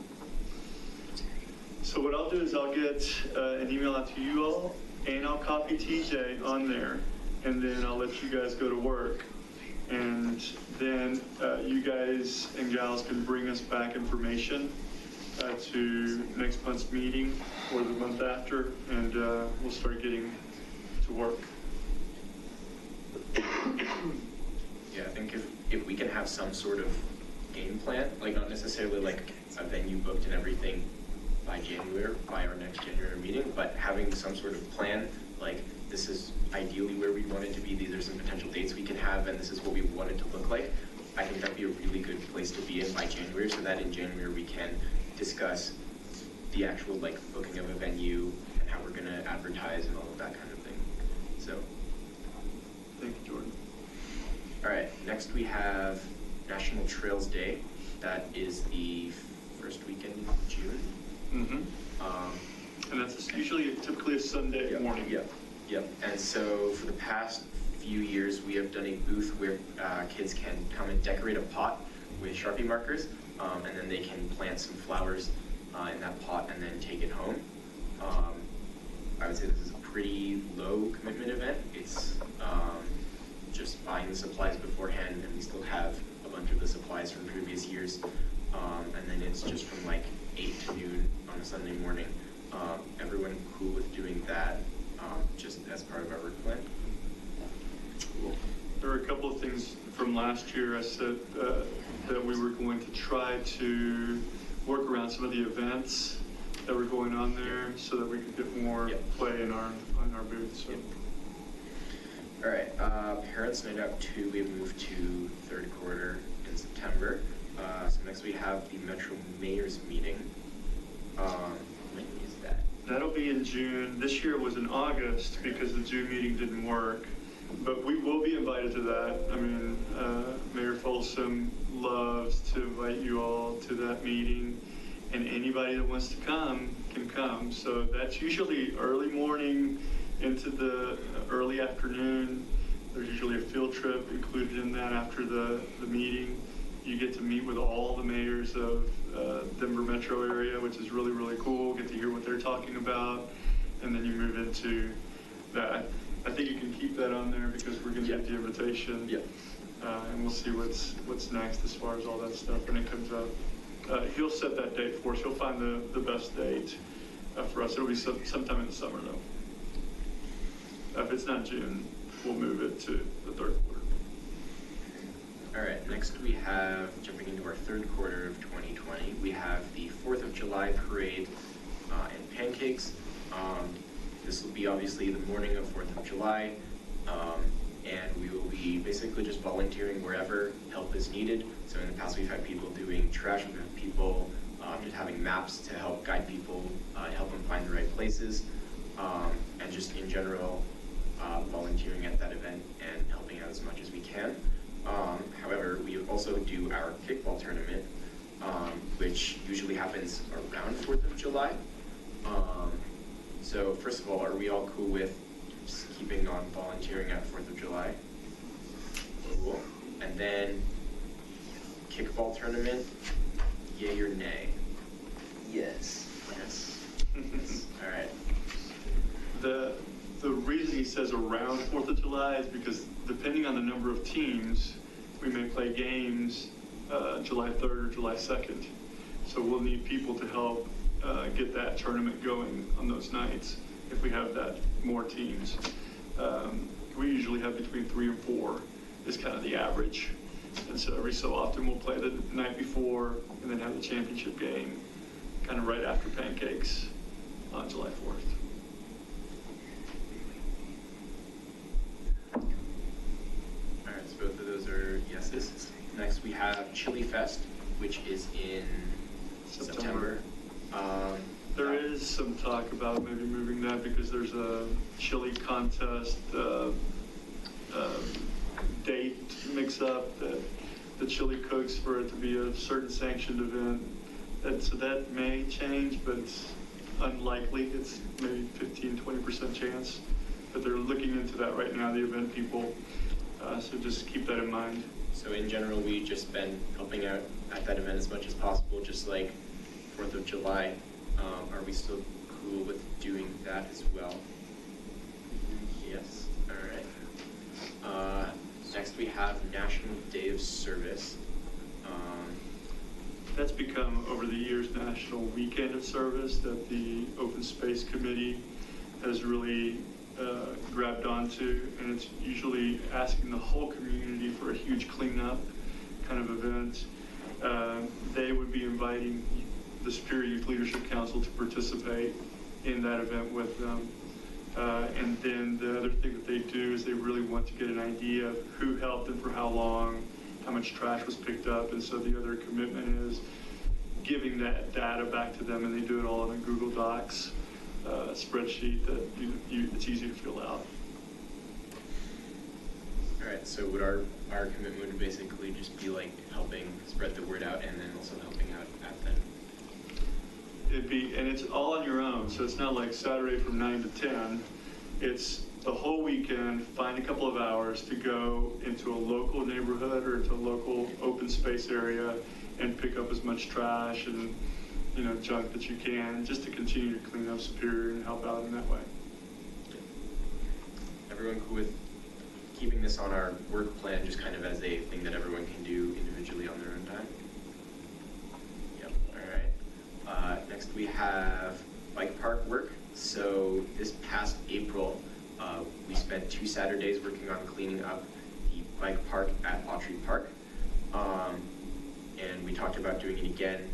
So what I'll do is I'll get an email out to you all, and I'll copy TJ on there, and then I'll let you guys go to work. And then you guys and gals can bring us back information to next month's meeting or the month after, and we'll start getting to work. Yeah, I think if we can have some sort of game plan, like not necessarily like a venue booked and everything by January, by our next January meeting, but having some sort of plan, like this is ideally where we want it to be, these are some potential dates we can have, and this is what we want it to look like. I think that'd be a really good place to be in by January, so that in January we can discuss the actual like booking of a venue and how we're gonna advertise and all of that kind of thing. So. Thank you, Jordan. All right, next we have National Trails Day. That is the first weekend in June. And that's typically a Sunday morning. Yep. And so for the past few years, we have done a booth where kids can come and decorate a pot with Sharpie markers, and then they can plant some flowers in that pot and then take it home. I would say this is a pretty low commitment event. It's just buying the supplies beforehand, and we still have a bunch of the supplies from previous years. And then it's just from like 8 to noon on a Sunday morning. Everyone cool with doing that just as part of our work plan? Cool. There were a couple of things from last year. I said that we were going to try to work around some of the events that were going on there so that we could get more play in our booth. So. All right, Parents Night Out 2, we have moved to third quarter in September. So next we have the Metro Mayor's meeting. When is that? That'll be in June. This year it was in August because the June meeting didn't work. But we will be invited to that. I mean, Mayor Folsom loves to invite you all to that meeting, and anybody that wants to come can come. So that's usually early morning into the early afternoon. There's usually a field trip included in that after the meeting. You get to meet with all the mayors of Denver metro area, which is really, really cool. Get to hear what they're talking about. And then you move into that. I think you can keep that on there because we're going to get the invitation. And we'll see what's next as far as all that stuff when it comes up. He'll set that date for us. He'll find the best date for us. It'll be sometime in the summer, though. If it's not June, we'll move it to the third quarter. All right, next we have, jumping into our third quarter of 2020, we have the 4th of July parade and pancakes. This will be obviously the morning of 4th of July, and we will be basically just volunteering wherever help is needed. So in the past we've had people doing trash, we've had people just having maps to help guide people, help them find the right places, and just in general volunteering at that event and helping out as much as we can. However, we also do our kickball tournament, which usually happens around 4th of July. So first of all, are we all cool with just keeping on volunteering at 4th of July? Cool. And then kickball tournament, yay or nay? Yes. Yes. All right. The reason he says around 4th of July is because depending on the number of teams, we may play games July 3rd or July 2nd. So we'll need people to help get that tournament going on those nights if we have that more teams. We usually have between 3 and 4 is kind of the average. And so every so often we'll play the night before and then have the championship game kind of right after pancakes on July 4th. All right, so both of those are yeses. Next we have Chili Fest, which is in September. There is some talk about maybe moving that because there's a chili contest date mix-up that the chili cooks for it to be a certain sanctioned event. And so that may change, but it's unlikely. It's maybe 15-20% chance. But they're looking into that right now, the event people. So just keep that in mind. So in general, we've just been helping out at that event as much as possible, just like 4th of July. Are we still cool with doing that as well? Yes. All right. Next we have National Day of Service. That's become, over the years, National Weekend of Service that the Open Space Committee has really grabbed onto, and it's usually asking the whole community for a huge cleanup kind of event. They would be inviting the Superior Youth Leadership Council to participate in that event with them. And then the other thing that they do is they really want to get an idea of who helped and for how long, how much trash was picked up. And so the other commitment is giving that data back to them, and they do it all in a Google Docs spreadsheet that it's easy to fill out. All right, so would our commitment would basically just be like helping spread the word out and then also helping out at them? It'd be, and it's all on your own, so it's not like Saturday from 9 to 10. It's the whole weekend, find a couple of hours to go into a local neighborhood or into a local open space area and pick up as much trash and, you know, junk that you can, just to continue to clean up Superior and help out in that way. Everyone cool with keeping this on our work plan, just kind of as a thing that everyone can do individually on their own time? Yep, all right. Next we have bike park work. So this past April, we spent 2 Saturdays working on cleaning up the bike park at Autry Park. And we talked about doing it again,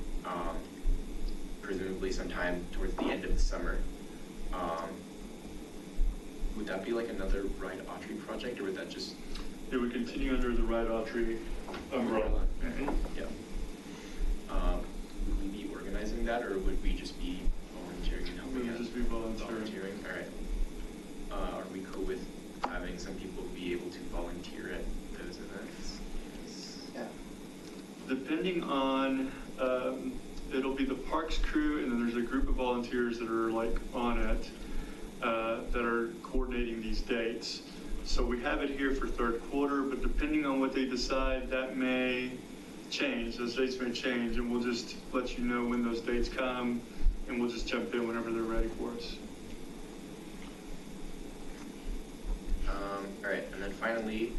presumably sometime towards the end of the summer. Would that be like another Ride Autry project, or would that just... It would continue under the Ride Autry umbrella. Mm-hmm. Yeah. Would we be organizing that, or would we just be volunteering and helping out? We would just be volunteering. All right. Are we cool with having some people be able to volunteer at those events? Yeah. Depending on, it'll be the parks crew, and then there's a group of volunteers that are like on it, that are coordinating these dates. So we have it here for 3rd quarter, but depending on what they decide, that may change. Those dates may change, and we'll just let you know when those dates come, and we'll just jump in whenever they're ready for us. All right, and then finally,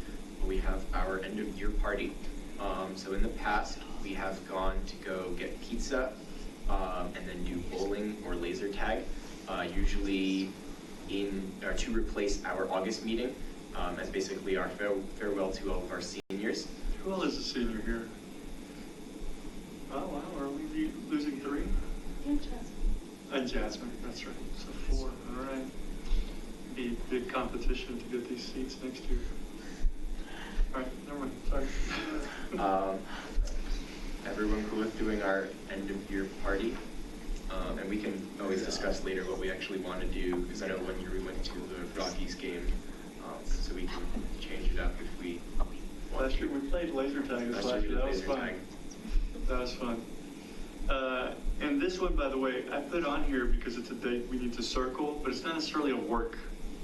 we have our end of year party. So in the past, we have gone to go get pizza, and then do bowling or laser tag, usually to replace our August meeting, as basically our farewell to all of our seniors. Who else is a senior here? Oh, wow, are we losing 3? And Jasmine. And Jasmine, that's right. So 4, all right. Be big competition to get these seats next year. All right, never mind, sorry. Everyone cool with doing our end of year party? And we can always discuss later what we actually want to do, because I know one year we went to the Rockies game, so we can change it up if we want Last to. year we played laser tag this last year. That was fun. That was fun. And this one, by the way, I put on here because it's a date we need to circle, but it's not necessarily a work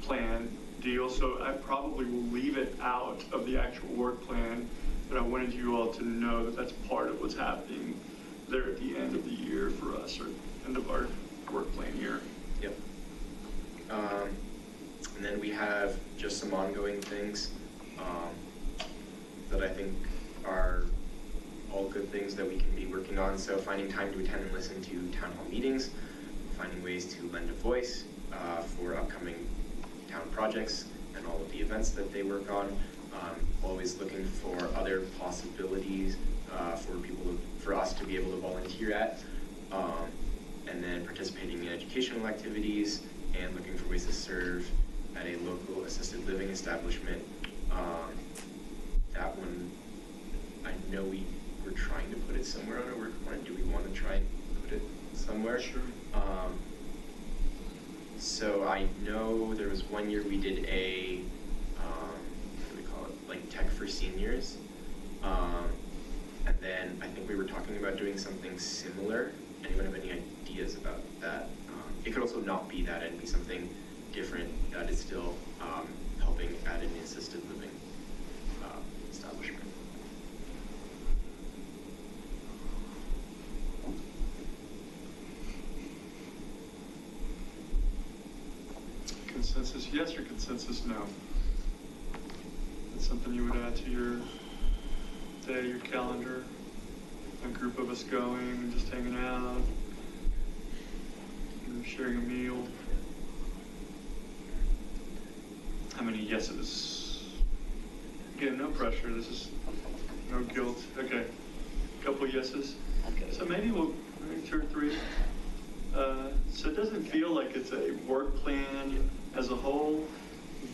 plan deal, so I probably will leave it out of the actual work plan, but I wanted you all to know that that's part of what's happening there at the end of the year for us, or end of our work plan year. Yep. And then we have just some ongoing things that I think are all good things that we can be working on. So finding time to attend and listen to town hall meetings, finding ways to lend a voice for upcoming town projects, and all of the events that they work on. Always looking for other possibilities for us to be able to volunteer at, and then participating in educational activities and looking for ways to serve at a local assisted living establishment. That one, I know we were trying to put it somewhere on our work plan. Do we want to try and put it somewhere? Sure. So I know there was one year we did a, what do we call it, like tech for seniors. And then I think we were talking about doing something similar. Anyone have any ideas about that? It could also not be that and be something different that is still helping at an assisted living establishment. Consensus yes or consensus no? That's something you would add to your day, your calendar? A group of us going and just hanging out, sharing a meal. How many yeses? Again, no pressure. This is no guilt. Okay, a couple yeses. So maybe maybe 2 or 3. So it doesn't feel like it's a work plan as a whole,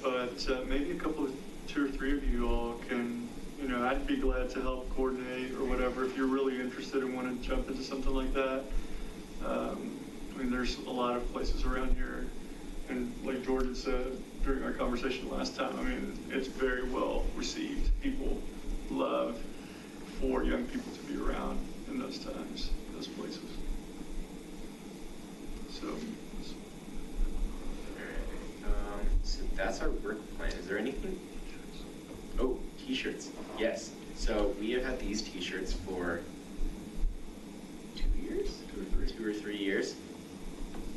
but maybe a couple of 2 or 3 of you all can, I'd be glad to help coordinate or whatever if you're really interested and want to jump into something like that. There's a lot of places around here, and like Jordan said during our conversation last time, it's very well received. People love for young people to be around in those times, those places. So so that's our work plan. Is there anything? Oh, t-shirts. Yes. So we have had these t-shirts for 2 years? 2 or 3 years.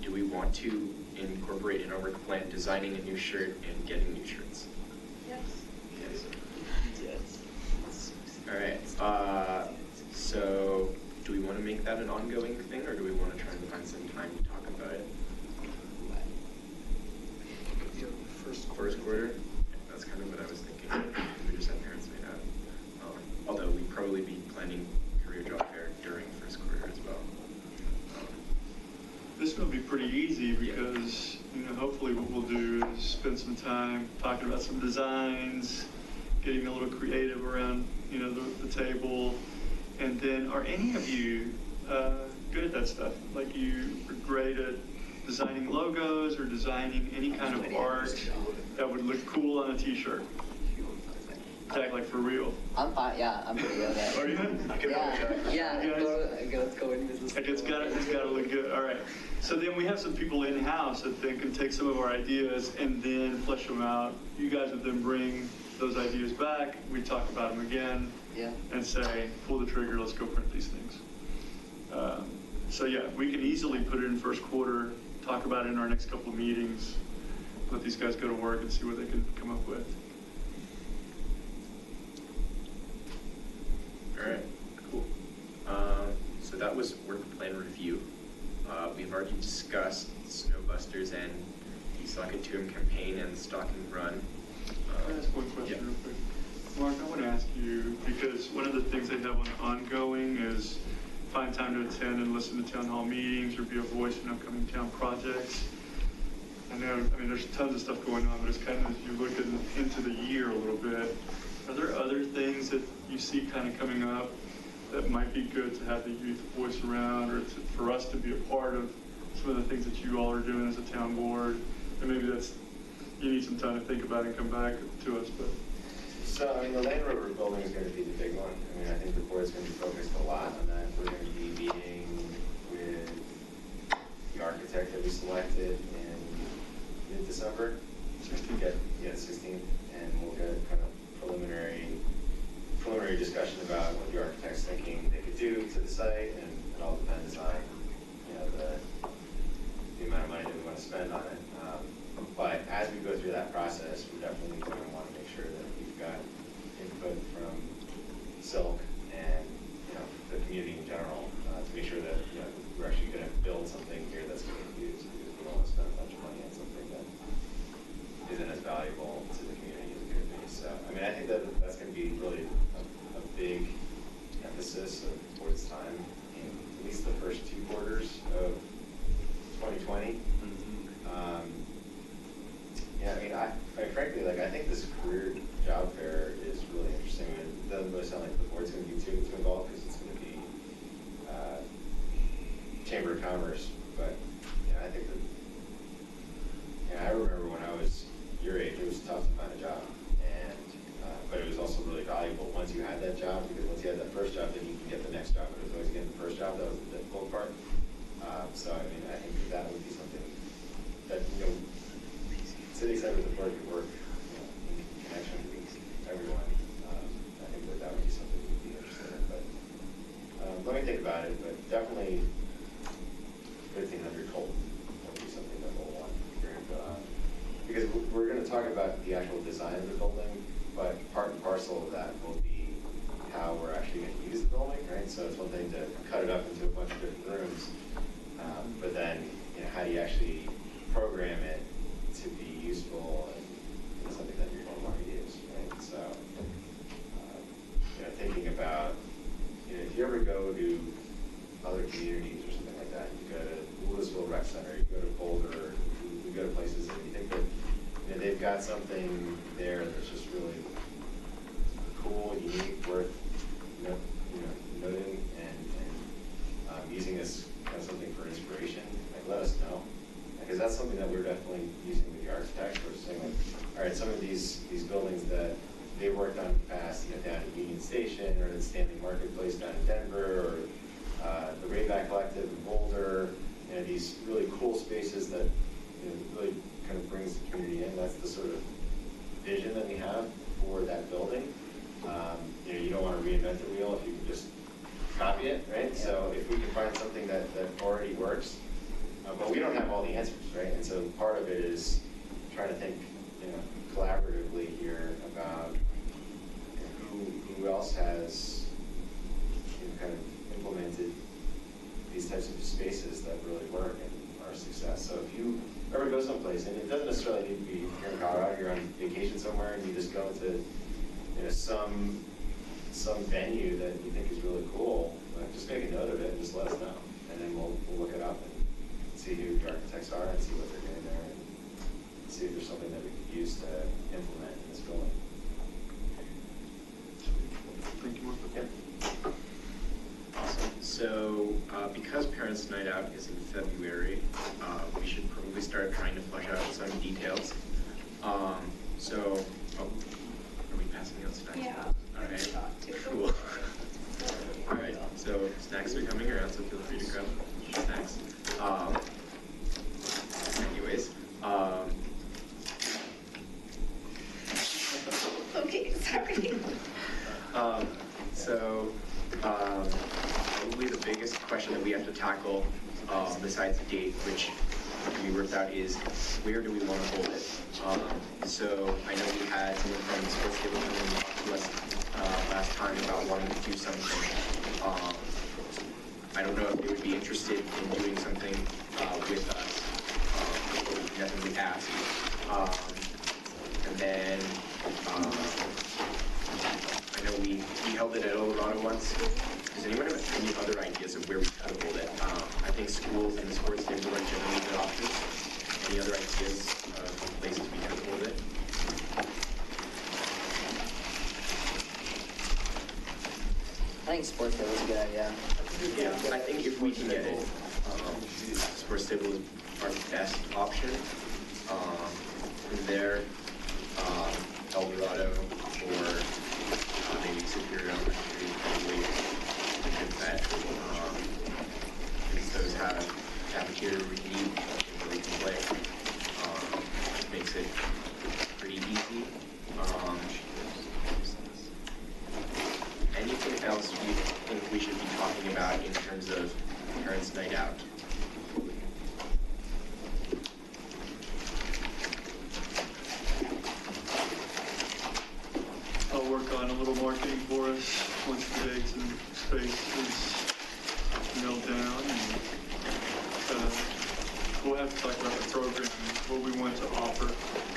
Do we want to incorporate in our work plan designing a new shirt and getting new shirts? Yes. Yes. All right. So do we want to make that an ongoing thing, or do we want to try and find some time to talk about it? First quarter? That's kind of what I was thinking. We just had parents made out. Although we'd probably be planning career job fair during first quarter as well. This will be pretty easy because, hopefully what we'll do is spend some time talking about some designs, getting a little creative around, the table. And then, are any of you good at that stuff? Like you are great at designing logos or designing any kind of art that would look cool on a t-shirt? Zach, like for real? I'm fine, yeah, I'm pretty good at it. Are you? Let's go in business. Like it's gotta look good. All right. So then we have some people in-house that then can take some of our ideas and then flesh them out. You guys would then bring those ideas back. We talk about them again. Yeah. And say, pull the trigger, let's go print these things. So yeah, we can easily put it in first quarter, talk about it in our next couple of meetings, let these guys go to work and see what they can come up with. All right, cool. So that was work plan review. We've already discussed Snowbusters and the Socket to 'em campaign and the stocking run. Can I ask one question real quick? Mark, I want to ask you, because one of the things they have on ongoing is find time to attend and listen to town hall meetings or be a voice in upcoming town projects. I know, there's tons of stuff going on, but it's kind of, as you look into the year a little bit, are there other things that you see kind of coming up that might be good to have the youth voice around, or for us to be a part of some of the things that you all are doing as a town board? And maybe you need some time to think about it and come back to us, but. So, the Land Rover building is going to be the big one. I think the board's going to be focused a lot on that. We're going to be meeting with the architect that we selected in mid-December. 16th. Yeah, 16th. And we'll get kind of preliminary discussion about what the architect's thinking they could do to the site, and it all depends on, the amount of money that we want to spend on it. But as we go through that process, we're definitely going to want to make sure that we've got input from SYLC and, the community in general, to make sure that, we're actually going to build something here that's going to be used, because we don't want to spend a bunch of money on something that isn't as valuable to 20. Yeah, I mean, frankly, like, I think this career job fair is really interesting. I mean, it doesn't really sound like the board's going to be too involved because it's going to be Chamber of Commerce. But yeah, I think that, yeah, I remember when I was your age, it was tough to find a job, and but it was also really valuable once you had that job, because once you had that first job, then you can get the next job. But it was always getting the first job that was the difficult part. So I mean, I think that would be something that, you know, city side with the board could work, you know, in connection with everyone. I think that would be something we'd be interested in. But let me think about it. But definitely 1,500 Colton would be something that we'll want here. Because we're going to talk about the actual design of the building, but part and parcel of that will be how we're actually going to use the building, right? So it's one thing to cut it up into a bunch of different rooms, but then, you know, how do you actually program it to be useful and, you know, something that you're going to want to use, right? So, you know, thinking about, you know, if you ever go to other communities or something like that, you go to Louisville Rec Center, you go to Boulder, you go to places and you think that, you know, they've got something there that's just really cool, unique, worth, noting, and using this kind of something for inspiration. Like, let us know, because that's something that we're definitely using with the architects. We're saying, like, all right, some of these buildings that they worked on in the past, you know, down at Union Station or the Stanley Marketplace down in Denver, or the Rayback Collective in Boulder, you know, these really cool spaces that, you know, really kind of brings the community in. That's the sort of vision that we have for that building. You know, you don't want to reinvent the wheel if you can just copy it, right? Yeah. So if we can find something that already works, but we don't have all the answers, right? And so part of it is trying to think, you know, collaboratively here about, you know, who else has, you know, kind of implemented these types of spaces that really work and are a success. So if you ever go someplace, and it doesn't necessarily need to be here in Colorado, you're on vacation somewhere and you just go to, you know, some venue that you think is really cool, just make a note of it and just let us know, and then we'll look it up and see who the architects are and see what they're doing there, and see if there's something that we could use to implement in this building. Thank you, Mark. Yep. Awesome. So because Parents' Night Out is in February, we should probably start trying to flesh out some details. Are we passing out snacks? Yeah. All right. Cool. All right. So snacks are coming around, so feel free to grab snacks. Anyways. Okay, sorry. Probably the biggest question that we have to tackle, besides the date, which we worked out, is where do we want to hold it? So I know we had someone from the sports table come in and talk to us last time about wanting to do something. I don't know if they would be interested in doing something with us, but we can definitely ask. And then I know we held it at Eldorado once. Does anyone have any other ideas of where we could hold it? I think schools and the sports table are generally good options. Any other ideas of places we could hold it? I think sports table is a good idea. Yeah, I think if we can get it, sports table is our best option. There, Eldorado or maybe Superior Elementary probably a good bet. Because those have cafeteria where we can eat, where we can play. Makes it pretty easy. Anything else you think we should be talking about in terms of Parents' Night Out? I'll work on a little marketing for us once the dates and space is nailed down, and we'll have to talk about the program, what we want to offer.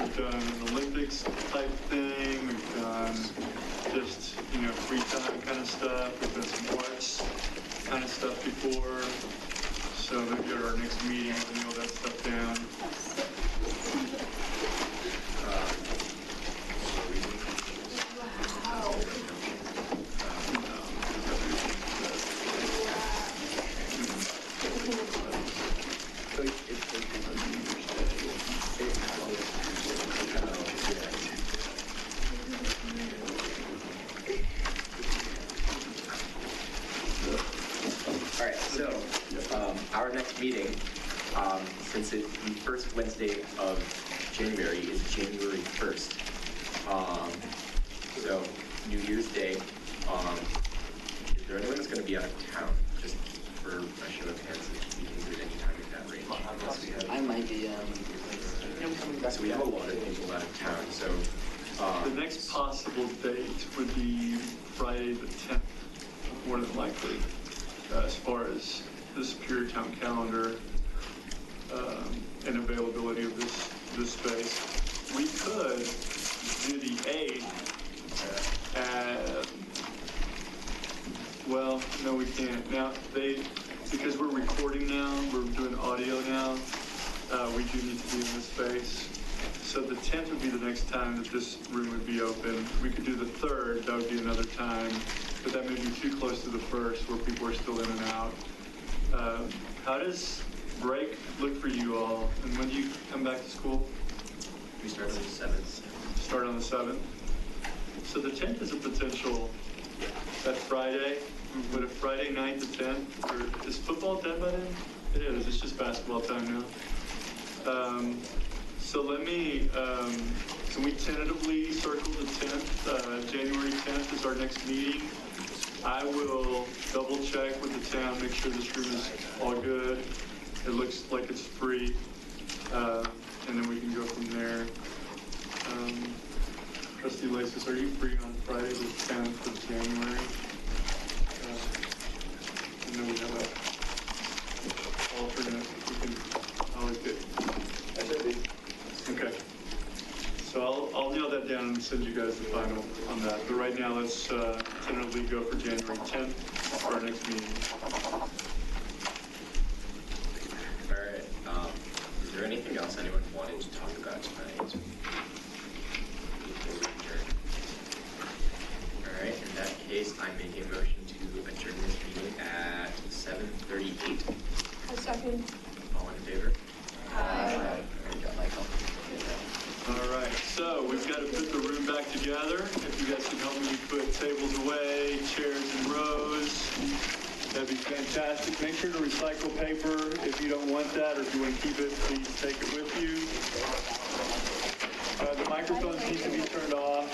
We've done an Olympics type thing, we've done just, you know, free time kind of stuff, we've done some arts kind of stuff before. So maybe at our next meeting, we'll nail that stuff Since the first Wednesday of January is January 1st. So New Year's Day, is there anyone that's going to be out of town? Just for a show of hands, if we can do it anytime in that range. I might be, So we have a lot of people out of town, so. The next possible date would be Friday the 10th, more than likely, as far as the Superior Town calendar and availability of this space. We could do the 8th. Well, no, we can't. Now, because we're recording now, we're doing audio now, we do need to be in this space. So the 10th would be the next time that this room would be open. We could do the 3rd, that would be another time, but that may be too close to the 1st where people are still in and out. How does break look for you all? And when do you come back to school? We start on the 7th. Start on the 7th? So the 10th is a potential, that Friday, but a Friday night the 10th, or is football dead by then? It is, it's just basketball time now. So let me, can we tentatively circle the 10th, January 10th is our next meeting. I will double check with the town, make sure this room is all good. It looks like it's free, and then we can go from there. Trustee Lasis, are you free on Friday the 10th of January? And then we have an alternate, we can always get. Okay. So I'll nail that down and send you guys the final on that. But right now, let's tentatively go for January 10th for our next meeting. All right. Is there anything else anyone wanted to talk about tonight? All right. In that case, I make a motion to adjourn this meeting at 7:38. A second. All in favor? Aye. All right, so we've got to put the room back together. If you guys can help me put tables away, chairs in rows, that'd be fantastic. Make sure to recycle paper if you don't want that, or if you want to keep it, please take it with you. The microphones need to be turned off.